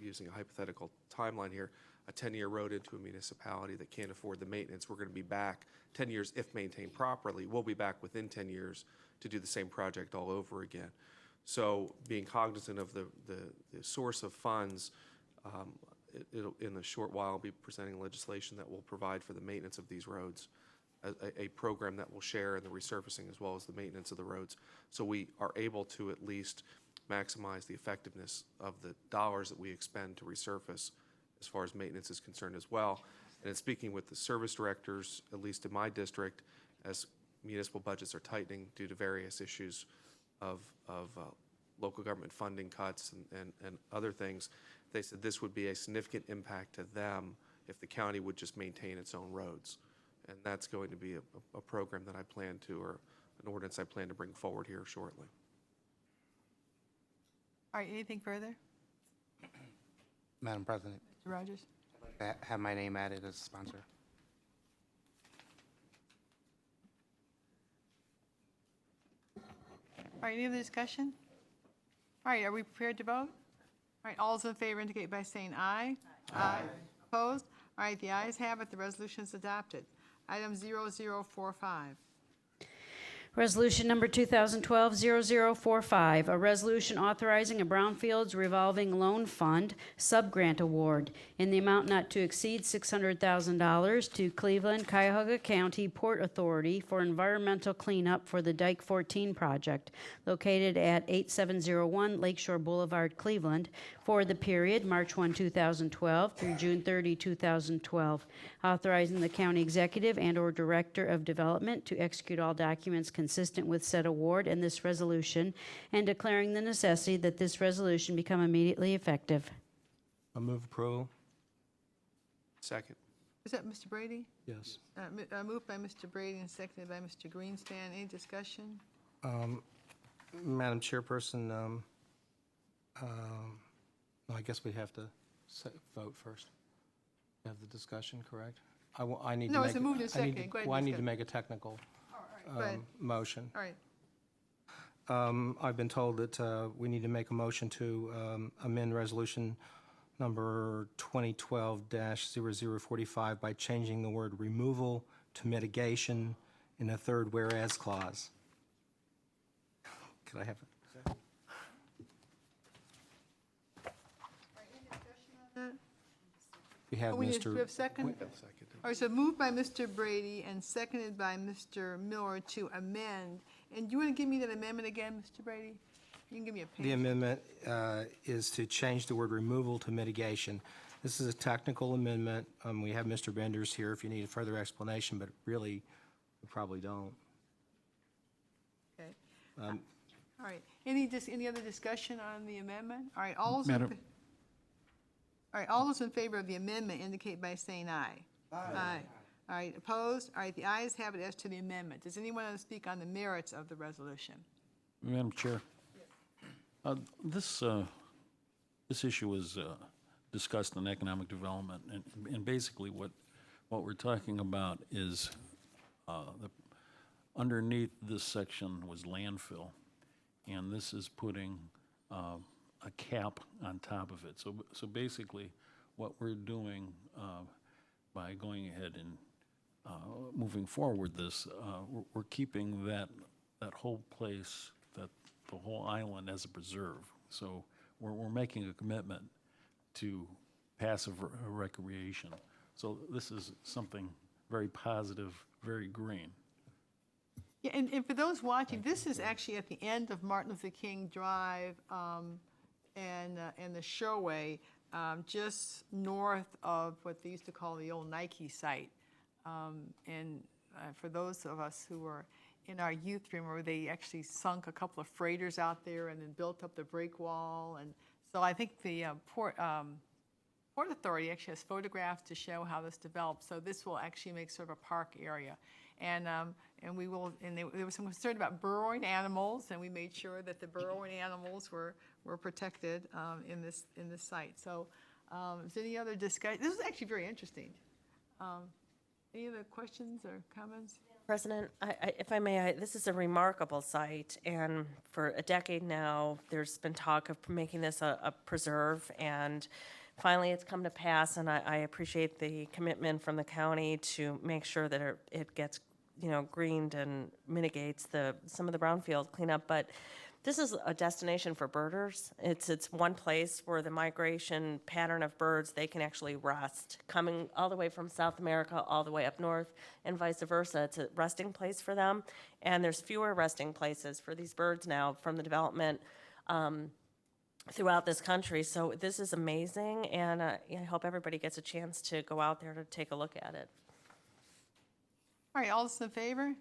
using a hypothetical timeline here, a 10-year road into a municipality that can't afford the maintenance, we're going to be back 10 years if maintained properly. We'll be back within 10 years to do the same project all over again. So being cognizant of the source of funds, in a short while, I'll be presenting legislation that will provide for the maintenance of these roads, a program that will share in the resurfacing as well as the maintenance of the roads. So we are able to at least maximize the effectiveness of the dollars that we expend to resurface as far as maintenance is concerned as well. And in speaking with the service directors, at least in my district, as municipal budgets are tightening due to various issues of local government funding cuts and other things, they said this would be a significant impact to them if the county would just maintain its own roads. And that's going to be a program that I plan to, or an ordinance I plan to bring forward here shortly. All right, anything further? Madam President, Mr. Rogers? I'd like to have my name added as a sponsor. All right, any other discussion? All right, are we prepared to vote? All right, all those in favor indicate by saying aye. Aye. Opposed? All right, the ayes have it, the resolution is adopted. Item 0045. Resolution number 2012-0045, a resolution authorizing a Brownfields Revolving Loan Fund sub-grant award in the amount not to exceed $600,000 to Cleveland Cuyahoga County Port Authority for environmental cleanup for the Dike 14 project located at 8701 Lakeshore Boulevard, Cleveland, for the period March 1, 2012 through June 30, 2012, authorizing the county executive and/or director of development to execute all documents consistent with said award and this resolution, and declaring the necessity that this resolution become immediately effective. I move approval. Second. Is that Mr. Brady? Yes. Moved by Mr. Brady and seconded by Mr. Greenspan. Any discussion? Madam Chairperson, I guess we have to vote first. Have the discussion, correct? I need to No, make. it's a moved and I need seconded. to- Go ahead, Well, I need discuss. to make a technical Go ahead. motion. All right. I've been told that we need to make a motion to amend resolution number 2012-0045 by changing the word removal to mitigation in the third whereas clause. Could I have it? We have We Mr. have second? All right, so moved by Mr. Brady and seconded by Mr. Miller to amend. And do you want to give me that amendment again, Mr. Brady? You can give me a The page. amendment is to change the word removal to mitigation. This is a technical amendment. We have Mr. Benders here if you need a further explanation, but really, we probably don't. Okay. All right. Any other discussion on the amendment? All right, all those in favor of the amendment indicate by saying aye. Aye. All right, opposed? All right, the ayes have it as to the amendment. Does anyone want to speak on the merits of the resolution? Madam Chair, this issue was discussed in economic development, and basically what we're talking about is underneath this section was landfill, and this is putting a cap on top of it. So basically, what we're doing by going ahead and moving forward this, we're keeping that whole place, the whole island as a preserve. So we're making a commitment to passive recreation. So this is something very positive, very green. Yeah, and for those watching, this is actually at the end of Martin Luther King Drive and the Showway, just north of what they used to call the old Nike site. And for those of us who were in our youth, remember they actually sunk a couple of freighters out there and then built up the break wall. And so I think the Port Authority actually has photographs to show how this developed. So this will actually make sort of a park area. And we will, and there was some concern about burrowing animals, and we made sure that the burrowing animals were protected in this site. So is there any other discussion? This was actually very interesting. Any other questions or comments? President, if I may, this is a remarkable site, and for a decade now, there's been talk of making this a preserve, and finally it's come to pass, and I appreciate the commitment from the county to make sure that it gets, greened and mitigates some of the brownfield cleanup, but this is a destination for birders. It's one place where the migration pattern of birds, they can actually rest, coming all the way from South America all the way up north and vice versa. It's a resting place for them, and there's fewer resting places for these birds now from the development throughout this country. So this is amazing, and I hope everybody gets a chance to go out there to take a look at it. All right, all those in favor?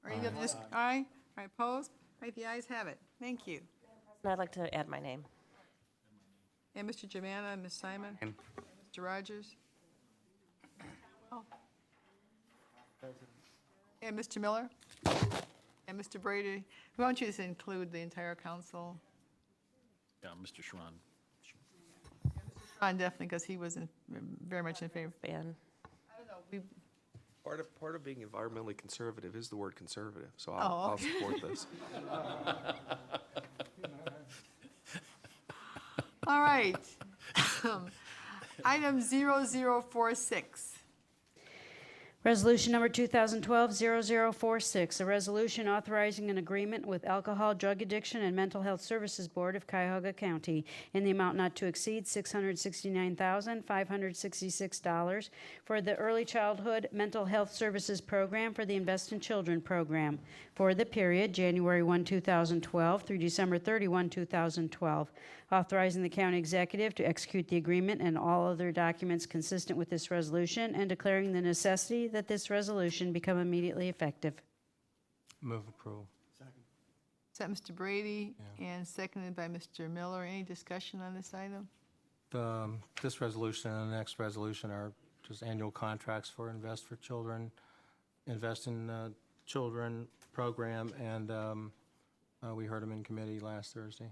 Or any other aye? All right, opposed? All right, the ayes have it. Thank you. And I'd like to add my name. And Mr. Germana, Ms. Simon, And Mr. Rogers. Oh. And Mr. Miller, and Mr. Brady. Why don't you just include the entire council? Yeah, Mr. Schron. Ron, definitely, because he was very much in favor. Ben. I don't know, we, Part of being environmentally conservative is the word conservative, so Oh, I'll okay. support this. all right. Item 0046. Resolution number 2012-0046, a resolution authorizing an agreement with Alcohol, Drug Addiction, and Mental Health Services Board of Cuyahoga County in the amount not to exceed $669,566 for the Early Childhood Mental Health Services Program for the Invest in Children program for the period January 1, 2012 through December 31, 2012, authorizing the county executive to execute the agreement and all other documents consistent with this resolution, and declaring the necessity that this resolution become immediately effective. Move approval. Is that Mr. Brady? And seconded by Mr. Miller. Any discussion on this item? This resolution and the next resolution are just annual contracts for Invest for Children, Invest in Children program, and we heard them in committee last Thursday.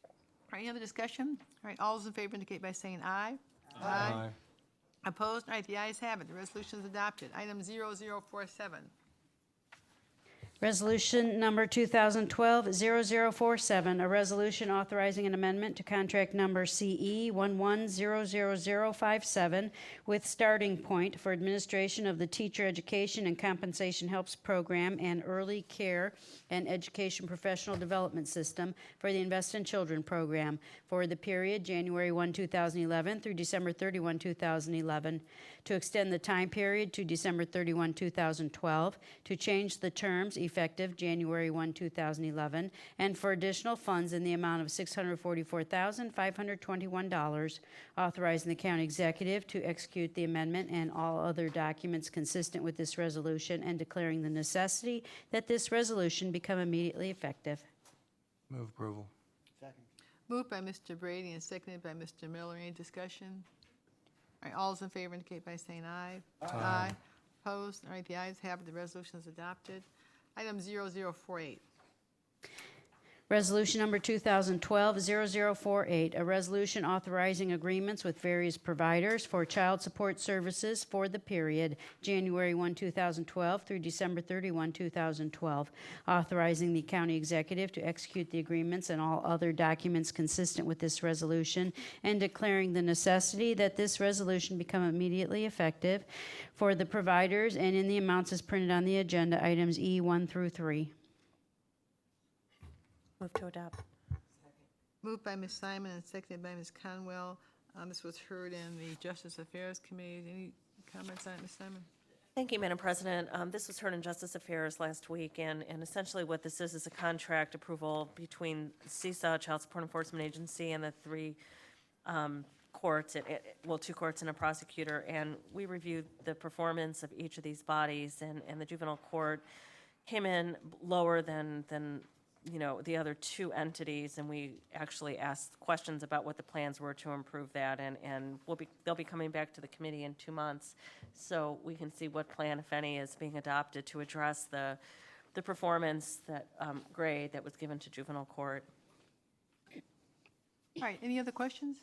All right, any other discussion? All right, all those in favor indicate by saying aye. Aye. Opposed? All right, the ayes have it. The resolution is adopted. Item 0047. Resolution number 2012-0047, a resolution authorizing an amendment to contract number CE 11000057 with Starting Point for administration of the Teacher Education and Compensation Helps Program and Early Care and Education Professional Development System for the Invest in Children program for the period January 1, 2011 through December 31, 2011, to extend the time period to December 31, 2012, to change the terms effective January 1, 2011, and for additional funds in the amount of $644,521, authorizing the county executive to execute the amendment and all other documents consistent with this resolution, and declaring the necessity that this resolution become immediately effective. Move approval. Moved by Mr. Brady and seconded by Mr. Miller. Any discussion? All right, all those in favor indicate by saying aye. Aye. Opposed? All right, the ayes have it. The resolution is adopted. Item 0048. Resolution number 2012-0048, a resolution authorizing agreements with various providers for child support services for the period January 1, 2012 through December 31, 2012, authorizing the county executive to execute the agreements and all other documents consistent with this resolution, and declaring the necessity that this resolution become immediately effective for the providers and in the amounts as printed on the agenda, items E1 through 3. Move to adopt. Moved by Ms. Simon and seconded by Ms. Conwell. This was heard in the Justice Affairs Committee. Any comments on it, Ms. Simon? Thank you, Madam President. This was heard in Justice Affairs last week, and essentially what this is a contract approval between CESA, Child Support Enforcement Agency, and the three courts, two courts and a prosecutor, and we reviewed the performance of each of these bodies, and the juvenile court came in lower than the other two entities, and we actually asked questions about what the plans were to improve that, and they'll be coming back to the committee in 2 months, so we can see what plan, if any, is being adopted to address the performance grade that was given to juvenile court. All right, any other questions?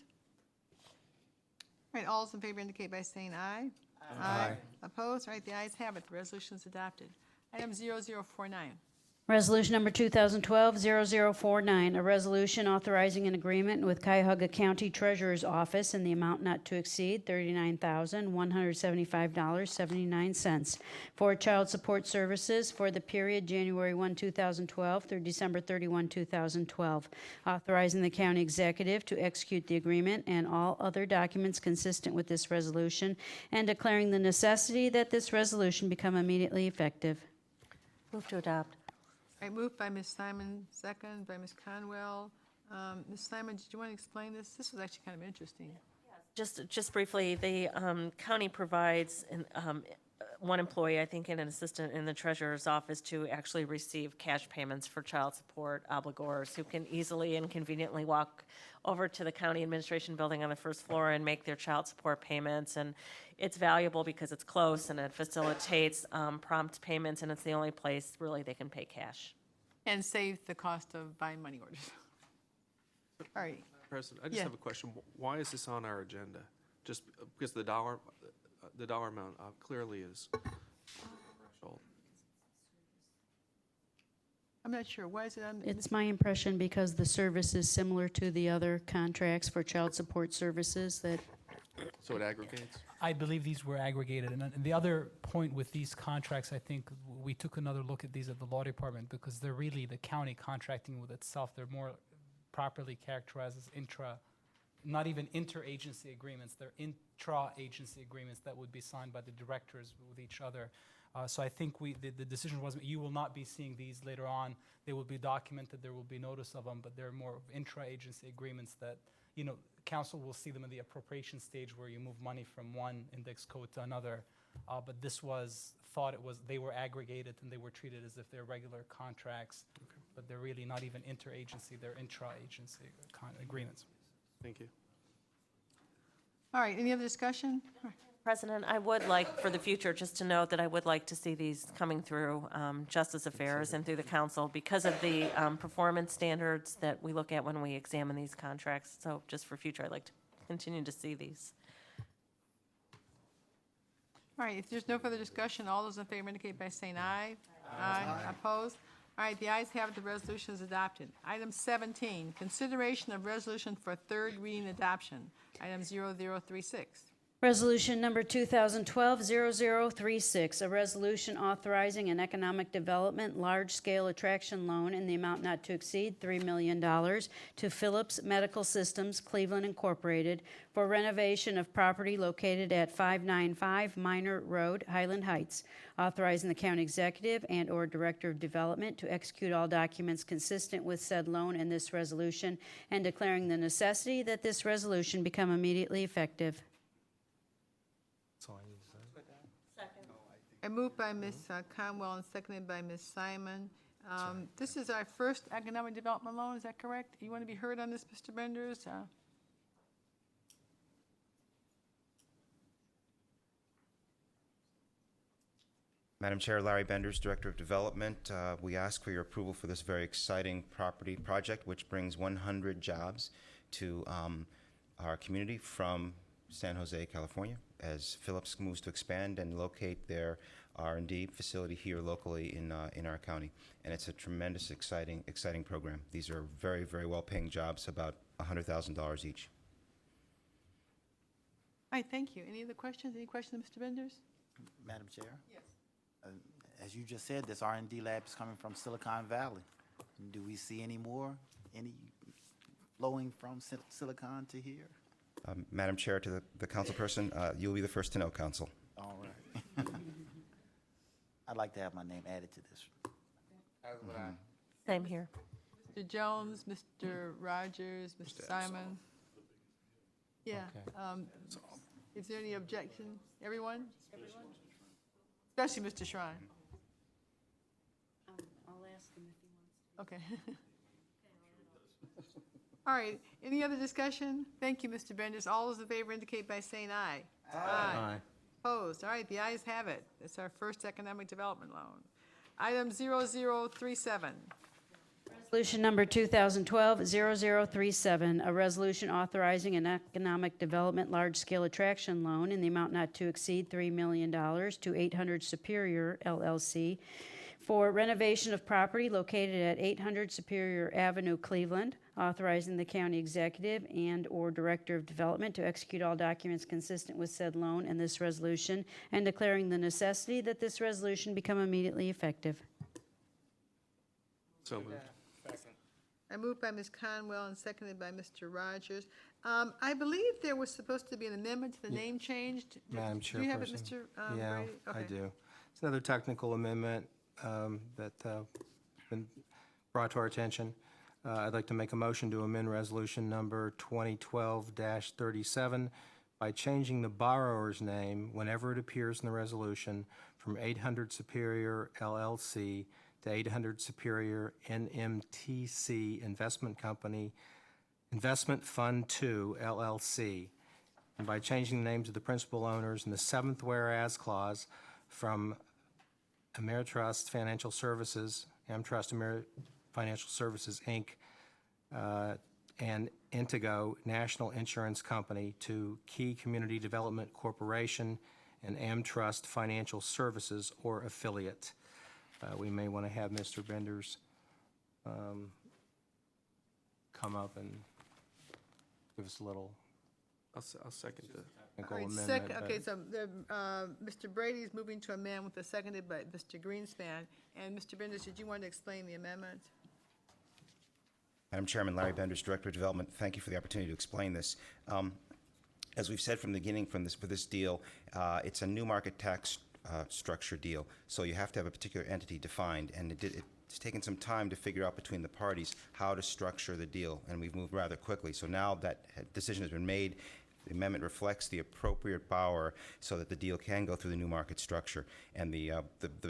All right, all those in favor indicate by saying aye. Aye. Opposed? All right, the ayes have it. The resolution is adopted. Item 0049. Resolution number 2012-0049, a resolution authorizing an agreement with Cuyahoga County Treasurer's Office in the amount not to exceed $39,175.79 for child support services for the period January 1, 2012 through December 31, 2012, authorizing the county executive to execute the agreement and all other documents consistent with this resolution, and declaring the necessity that this resolution become immediately effective. Move to adopt. All right, moved by Ms. Simon, second by Ms. Conwell. Ms. Simon, did you want to explain this? This was actually kind of interesting. Just briefly, the county provides one employee, I think, and an assistant in the treasurer's office to actually receive cash payments for child support obligors who can easily and conveniently walk over to the county administration building on the first floor and make their child support payments. And it's valuable because it's close and it facilitates prompt payments, and it's the only place really they can pay cash. And save the cost of buying money orders. All right. President, I just have a question. Why is this on our agenda? Just because the dollar amount clearly is threshold. I'm not sure. Why is it on? It's my impression because the service is similar to the other contracts for child support services that So it aggregates? I believe these were aggregated. And the other point with these contracts, I think we took another look at these at the law department because they're really the county contracting with itself. They're more properly characterized as not even interagency agreements. They're intra-agency agreements that would be signed by the directors with each other. So I think the decision was you will not be seeing these later on. They will be documented. There will be notice of them, but they're more of intra-agency agreements that, council will see them in the appropriation stage where you move money from one index code to another. But this they were aggregated and they were treated as if they're regular contracts, but they're really not even interagency, they're intra-agency agreements. Thank you. All right, any other discussion? President, I would like, for the future, just to note that I would like to see these coming through Justice Affairs and through the council because of the performance standards that we look at when we examine these contracts. So just for future, I'd like to continue to see these. All right, if there's no further discussion, all those in favor indicate by saying aye. Aye. Opposed? All right, the ayes have it, the resolution is adopted. Item 17, consideration of resolution for third reading adoption. Item 0036. Resolution number 2012-0036, a resolution authorizing an economic development large-scale attraction loan in the amount not to exceed $3 million to Philips Medical Systems Cleveland Incorporated for renovation of property located at 595 Minor Road, Highland Heights, authorizing the county executive and/or director of development to execute all documents consistent with said loan in this resolution and declaring the necessity that this resolution become immediately effective. That's all I need to say. I moved by Ms. Conwell and seconded by Ms. Simon. This is our first economic development loan, is that correct? You want to be heard on this, Mr. Benders? Madam Chair, Larry Benders, Director of Development. We ask for your approval for this very exciting property project, which brings 100 jobs to our community from San Jose, California, as Philips moves to expand and locate their R&D facility here locally in our county. And it's a tremendous, exciting program. These are very, very well-paying jobs, about $100,000 each. All right, thank you. Any other questions? Any questions, Mr. Benders? Madam Chair? Yes. As you just said, this R&D lab is coming from Silicon Valley. Do we see any flowing from Silicon to here? Madam Chair, to the council person, you'll be the first to know, council. All right. I'd like to have my name added to this. As would I. Same here. Mr. Jones, Mr. Rogers, Mr. Simon? Yeah. Okay. Is there any objection? Everyone? Especially Mr. Shrine. I'll ask him if he wants. Okay. All right, any other discussion? Thank you, Mr. Benders. All those in favor indicate by saying aye. Aye. Opposed? All right, the ayes have it. It's our first economic development loan. Item 0037. Resolution number 2012-0037, a resolution authorizing an economic development large-scale attraction loan in the amount not to exceed $3 million to 800 Superior LLC for renovation of property located at 800 Superior Avenue, Cleveland, authorizing the county executive and/or director of development to execute all documents consistent with said loan and this resolution, and declaring the necessity that this resolution become immediately effective. So moved. I moved by Ms. Conwell and seconded by Mr. Rogers. I believe there was supposed to be an amendment to the name change. Madam Do you have it, Chairperson? Mr. Yeah, Brady? I Okay. do. It's another technical amendment that been brought to our attention. I'd like to make a motion to amend resolution number 2012-37 by changing the borrower's name whenever it appears in the resolution from 800 Superior LLC to 800 Superior NMTC Investment Company, Investment Fund 2 LLC, and by changing the names of the principal owners in the seventh whereas clause from Ameritrust Financial Services, Amtrust Financial Services, Inc., and Intego National Insurance Company to Key Community Development Corporation and Amtrust Financial Services or affiliate. We may want to have Mr. Benders come up and give us a little. I'll second that. Technical right, amendment. okay, so Mr. Brady is moving to amend with the seconded by Mr. Greenspan. And Mr. Benders, did you want to explain the amendment? Madam Chairman, Larry Benders, Director of Development. Thank you for the opportunity to explain this. As we've said from the beginning for this deal, it's a new market tax structure deal, so you have to have a particular entity defined, and it's taken some time to figure out between the parties how to structure the deal, and we've moved rather quickly. So now that decision has been made, the amendment reflects the appropriate power so that the deal can go through the new market structure, and the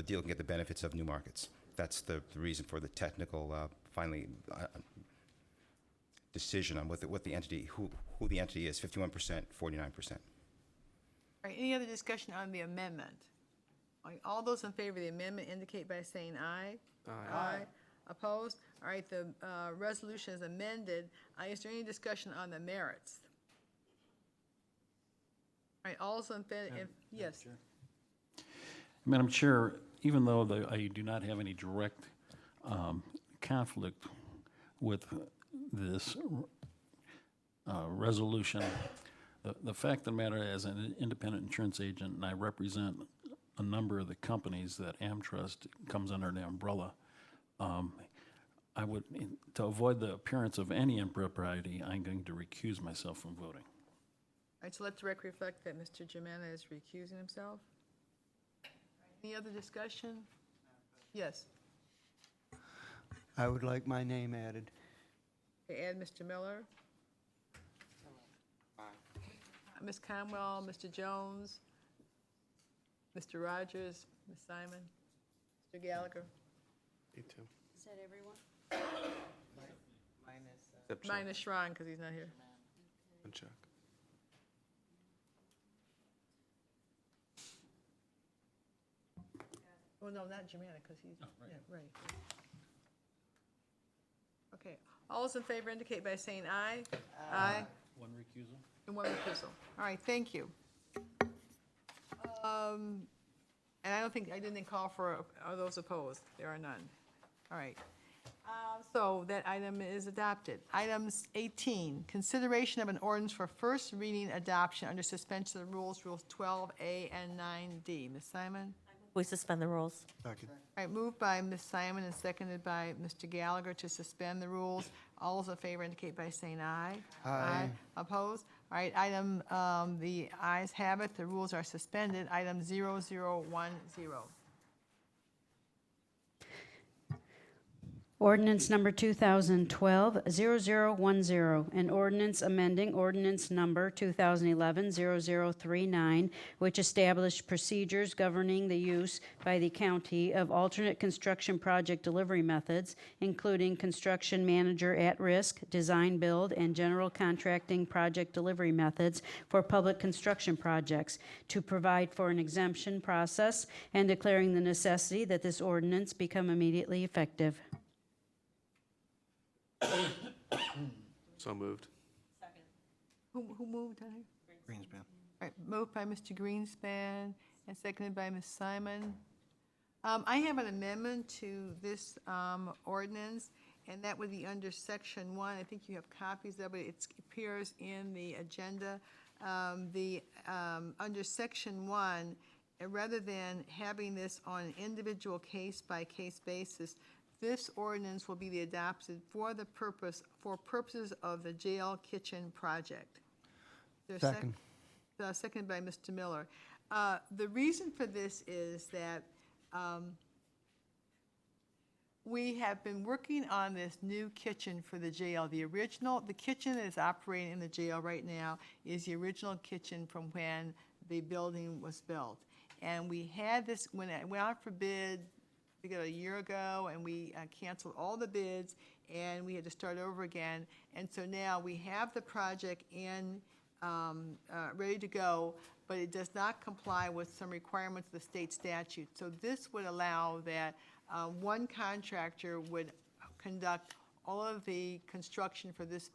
deal can get the benefits of new markets. That's the reason for the technical, finally, decision on what the entity, who the entity is, 51%, 49%. All right, any other discussion on the amendment? All right, all those in favor of the amendment indicate by saying aye. Aye. Opposed? All right, the resolution is amended. Is there any discussion on the merits? All right, all those in favor, yes. Madam Chair, even though I do not have any direct conflict with this resolution, the fact of the matter, as an independent insurance agent, and I represent a number of the companies that AmTrust comes under the umbrella, I would, to avoid the appearance of any impropriety, I'm going to recuse myself from voting. All right, so let the record reflect that Mr. Germana is recusing himself. Any other discussion? Yes. I would like my name added. Okay, add Mr. Miller. Ms. Conwell, Mr. Jones, Mr. Rogers, Ms. Simon, Mr. Gallagher. Me too. Is that everyone? Except Chuck Minus Schron, because he's not here. and Chuck. Well, no, not Germana, because he's, yeah, right. Okay, all those in favor indicate by saying aye. Aye. One recusal? And one recusal. All right, thank you. And I didn't call for, are those opposed? There are none. All right. So that item is adopted. Items 18, consideration of an ordinance for first reading adoption under suspension of the rules, Rules 12A and 9D. Ms. Simon? We suspend the rules. Second. All right, moved by Ms. Simon and seconded by Mr. Gallagher to suspend the rules. All those in favor indicate by saying aye. Aye. Opposed? All right, the ayes have it, the rules are suspended. Item 0010. Ordinance number 2012-0010, an ordinance amending ordinance number 2011-0039, which established procedures governing the use by the county of alternate construction project delivery methods, including construction manager at risk, design build, and general contracting project delivery methods for public construction projects, to provide for an exemption process, and declaring the necessity that this ordinance become immediately effective. So moved. Who moved, honey? Greenspan. All right, moved by Mr. Greenspan and seconded by Ms. Simon. I have an amendment to this ordinance, and that would be under Section 1. I think you have copies of it. It appears in the agenda. Under Section 1, rather than having this on an individual case-by-case basis, this ordinance will be adopted for purposes of the jail kitchen project. Second. Seconded by Mr. Miller. The reason for this is that we have been working on this new kitchen for the jail. The kitchen that is operating in the jail right now is the original kitchen from when the building was built. And we had this, when it went out for bid, we got a year ago, and we canceled all the bids, and we had to start over again. And so now we have the project ready to go, but it does not comply with some requirements of the state statute. So this would allow that one contractor would conduct all of the construction for this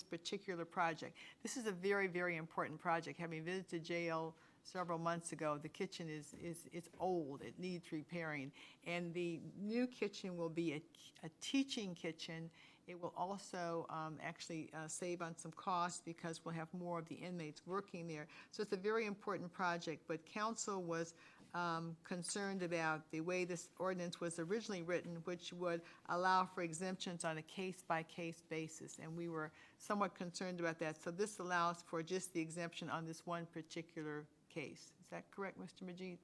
particular project. This is a very, very important project. Having visited jail several months ago, the kitchen it's old, it needs repairing, and the new kitchen will be a teaching kitchen, It will also actually save on some costs because we'll have more of the inmates working there. So it's a very important project, but council was concerned about the way this ordinance was originally written, which would allow for exemptions on a case-by-case basis, and we were somewhat concerned about that. So this allows for just the exemption on this one particular case. Is that correct, Mr. Majid?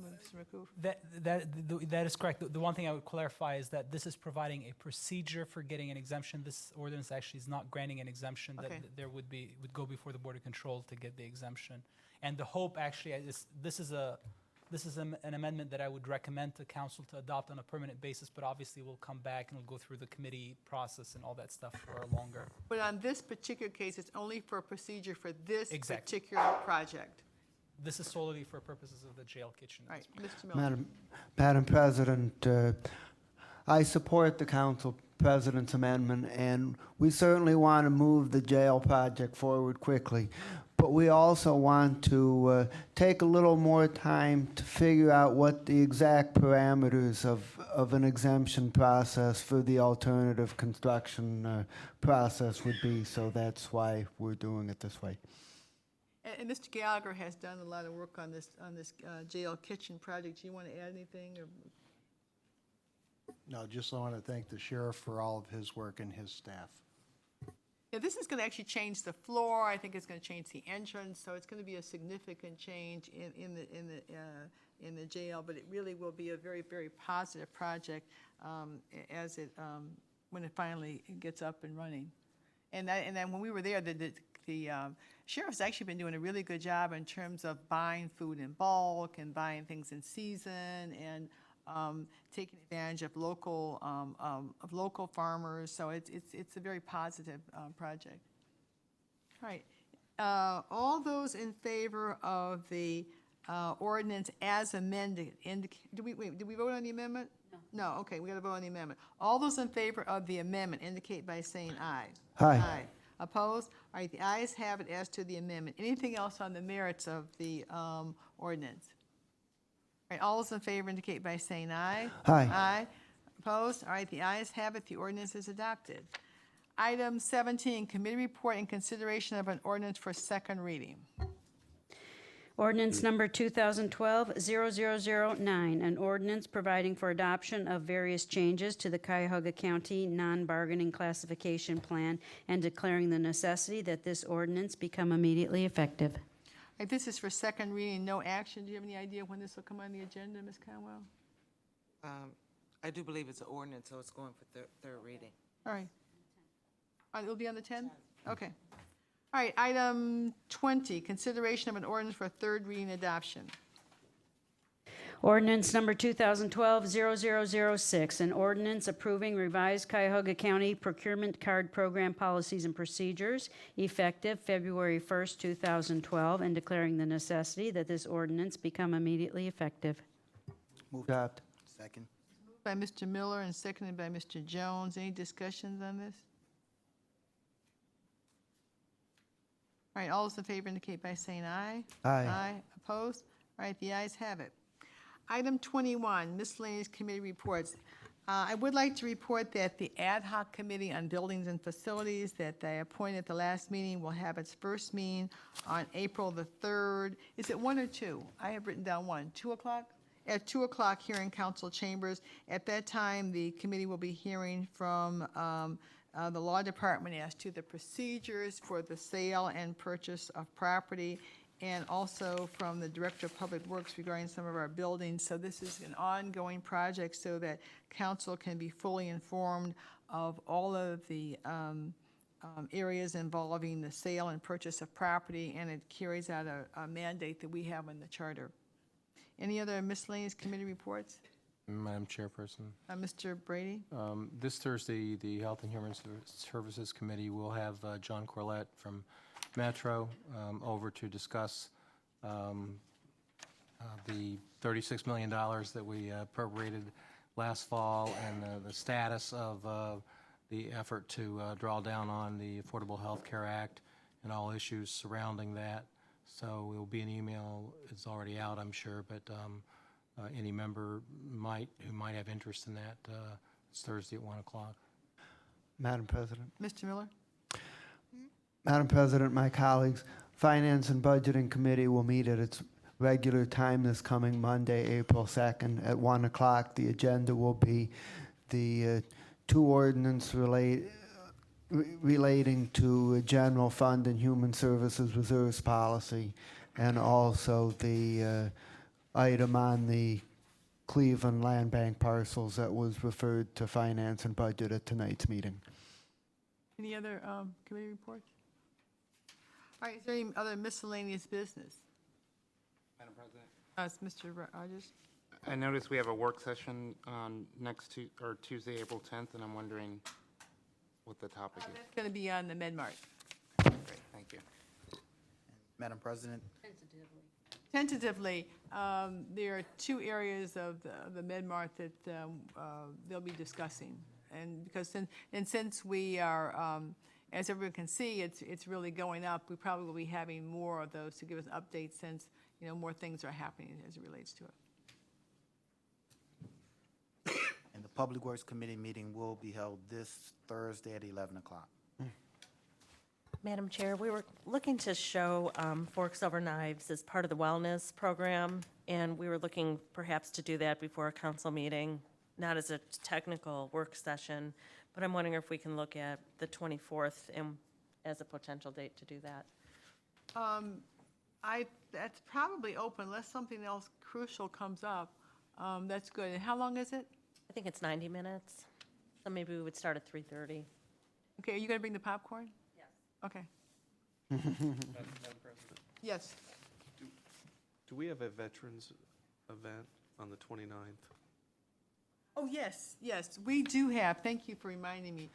Mr. McCoof? That is correct. The one thing I would clarify is that this is providing a procedure for getting an exemption. This ordinance actually is not granting an exemption. Okay. That there would go before the Board of Control to get the exemption. And the hope actually is this is an amendment that I would recommend to council to adopt on a permanent basis, but obviously we'll come back and we'll go through the committee process and all that stuff for longer. But on this particular case, it's only for a procedure for this Exactly. particular project. This is solely for purposes of the jail kitchen. All right, Mr. Miller. Madam President, I support the council president's amendment, and we certainly want to move the jail project forward quickly. But we also want to take a little more time to figure out what the exact parameters of an exemption process for the alternative construction process would be. So that's why we're doing it this way. And Mr. Gallagher has done a lot of work on this jail kitchen project. Do you want to add anything? Or? No, just I want to thank the sheriff for all of his work and his staff. Yeah, this is going to actually change the floor. I think it's going to change the entrance, so it's going to be a significant change in the jail. But it really will be a very, very positive project as it when it finally gets up and running. And then when we were there, the sheriff's actually been doing a really good job in terms of buying food in bulk and buying things in season and taking advantage of local farmers. So it's a very positive project. All right, all those in favor of the ordinance as amended? Did we vote on the amendment? No. No. Okay, we got to vote on the amendment. All those in favor of the amendment indicate by saying aye. Aye. Aye. Opposed? All right, the ayes have it as to the amendment. Anything else on the merits of the ordinance? All right, all those in favor indicate by saying aye. Aye. Aye. Opposed? All right, the ayes have it. The ordinance is adopted. Item 17, committee report and consideration of an ordinance for second reading. Ordinance number 2012-0009, an ordinance providing for adoption of various changes to the Cuyahoga County non-bargaining classification plan and declaring the necessity that this ordinance become immediately effective. All right, this is for second reading, no action. Do you have any idea when this will come on the agenda, Ms. Conwell? I do believe it's an ordinance, so it's going for third reading. All right. It'll be on the 10th? Okay. All right, item 20, consideration of an ordinance for third reading adoption. Ordinance number 2012-0006, an ordinance approving revised Cuyahoga County Procurement Card Program policies and procedures effective February 1st, 2012, and declaring the necessity that this ordinance become immediately effective. Move Adopt. Second. Moved by Mr. Miller and seconded by Mr. Jones. Any discussions on this? All right, all those in favor indicate by saying aye. Aye. Aye. Opposed? All right, the ayes have it. Item 21, miscellaneous committee reports. I would like to report that the Ad hoc Committee on Buildings and Facilities that I appointed at the last meeting will have its first meeting on April the 3rd. Is it 1 or 2? I have written down 1. 2 o'clock? At 2 o'clock here in council chambers. At that time, the committee will be hearing from the law department as to the procedures for the sale and purchase of property, and also from the Director of Public Works regarding some of our buildings. So this is an ongoing project so that council can be fully informed of all of the areas involving the sale and purchase of property, and it carries out a mandate that we have in the charter. Any other miscellaneous committee reports? Madam Chairperson, Mr. Brady? this Thursday, the Health and Human Services Committee will have John Corlett from Metro over to discuss the $36 million that we appropriated last fall and the status of the effort to draw down on the Affordable Health Care Act and all issues surrounding that. So it will be an email. It's already out, I'm sure, but any member who might have interest in that, it's Thursday at 1 o'clock. Madam President. Mr. Miller? Madam President, my colleagues, Finance and Budgeting Committee will meet at its regular time this coming Monday, April 2nd at 1 o'clock. The agenda will be the two ordinance relating to a general fund and human services reserves policy, and also the item on the Cleveland Land Bank parcels that was referred to Finance and Budget at tonight's meeting. Any other committee reports? All right, is there any other miscellaneous business? Madam President? It's Mr. Rogers. I noticed we have a work session on Tuesday, April 10th, and I'm wondering what the topic is. It's going to be on the MedMart. Great, thank you. Madam President, Tentatively, there are two areas of the MedMart that they'll be discussing. And since we are, as everyone can see, it's really going up, we probably will be having more of those to give us updates since, more things are happening as it relates to it. and the Public Works Committee meeting will be held this Thursday at 11 o'clock. Madam Chair, we were looking to show Forks Over Knives as part of the wellness program, and we were looking perhaps to do that before a council meeting, not as a technical work session, but I'm wondering if we can look at the 24th as a potential date to do that. That's probably open unless something else crucial comes up. That's good. And how long is it? I think it's 90 minutes, so maybe we would start at 3:30. Okay, are you going to bring the popcorn? Yes. Okay. Madam President, Yes. do we have a veterans event on the 29th? Oh, yes, we do have, thank you for reminding me.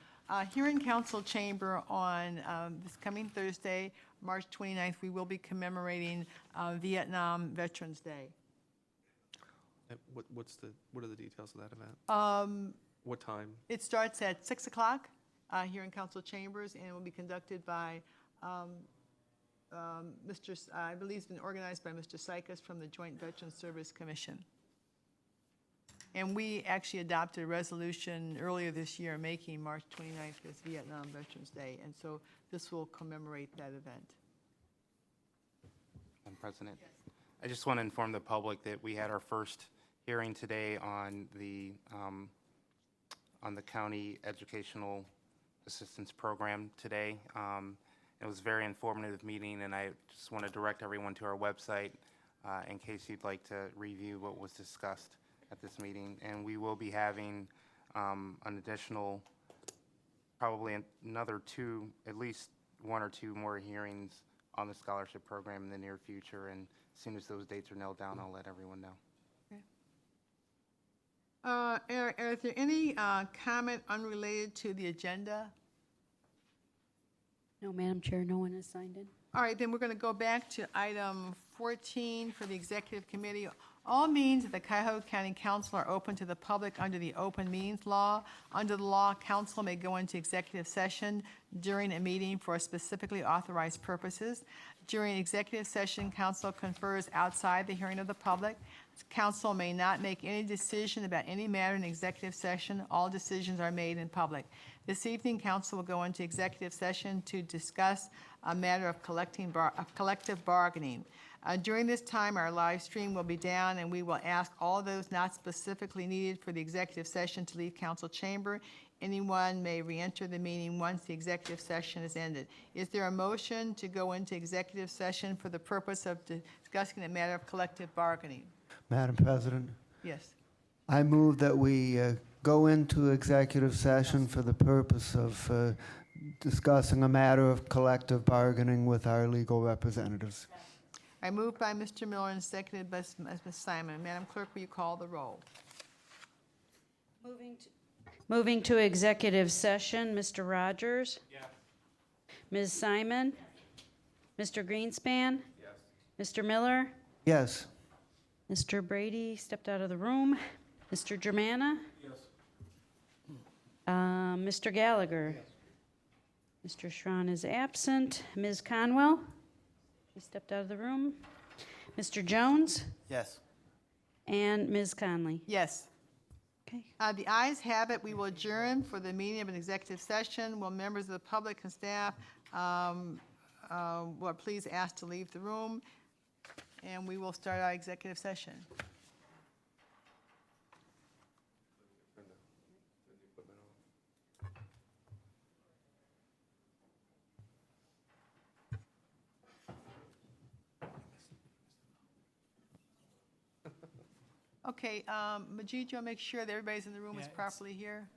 Here in Council Chamber on this coming Thursday, March 29th, we will be commemorating Vietnam Veterans Day. What are the details of that event? What time? It starts at 6 o'clock here in Council Chambers, and will be conducted by I believe it's been organized by Mr. Sykas from the Joint Veterans Service Commission. And we actually adopted a resolution earlier this year making March 29th as Vietnam Veterans Day, and so this will commemorate that event. Madam President? I just want to inform the public that we had our first hearing today on the county educational assistance program today. It was a very informative meeting, and I just want to direct everyone to our website in case you'd like to review what was discussed at this meeting. And we will be having an additional, probably another at least one or two more hearings on the scholarship program in the near future. And as soon as those dates are nailed down, I'll let everyone know. Okay. Is there any comment unrelated to the agenda? No, Madam Chair, no one has signed in. All right, then we're going to go back to item 14 for the Executive Committee. All meetings of the Cuyahoga County Council are open to the public under the Open Meetings Law. Under the law, council may go into executive session during a meeting for specifically authorized purposes. During executive session, council confers outside the hearing of the public. Council may not make any decision about any matter in executive session. All decisions are made in public. This evening, council will go into executive session to discuss a matter of collective bargaining. During this time, our live stream will be down, and we will ask all those not specifically needed for the executive session to leave council chamber. Anyone may re-enter the meeting once the executive session is ended. Is there a motion to go into executive session for the purpose of discussing a matter of collective bargaining? Madam President, Yes. I move that we go into executive session for the purpose of discussing a matter of collective bargaining with our legal representatives. I moved by Mr. Miller and seconded by Ms. Simon. Madam Clerk, will you call the roll? Moving to executive session, Mr. Rogers? Yes. Ms. Simon? Mr. Greenspan? Yes. Mr. Miller? Yes. Mr. Brady stepped out of the room. Mr. Germana? Yes. Mr. Gallagher? Yes. Mr. Schron is absent. Ms. Conwell? She stepped out of the room. Mr. Jones? Yes. And Ms. Conley? Yes. Okay. The ayes have it. We will adjourn for the meeting of an executive session. Will members of the public and staff will please ask to leave the room, and we will start our executive session. Okay, Majid, you'll make sure that everybody's in the room is Yeah, it's- properly here?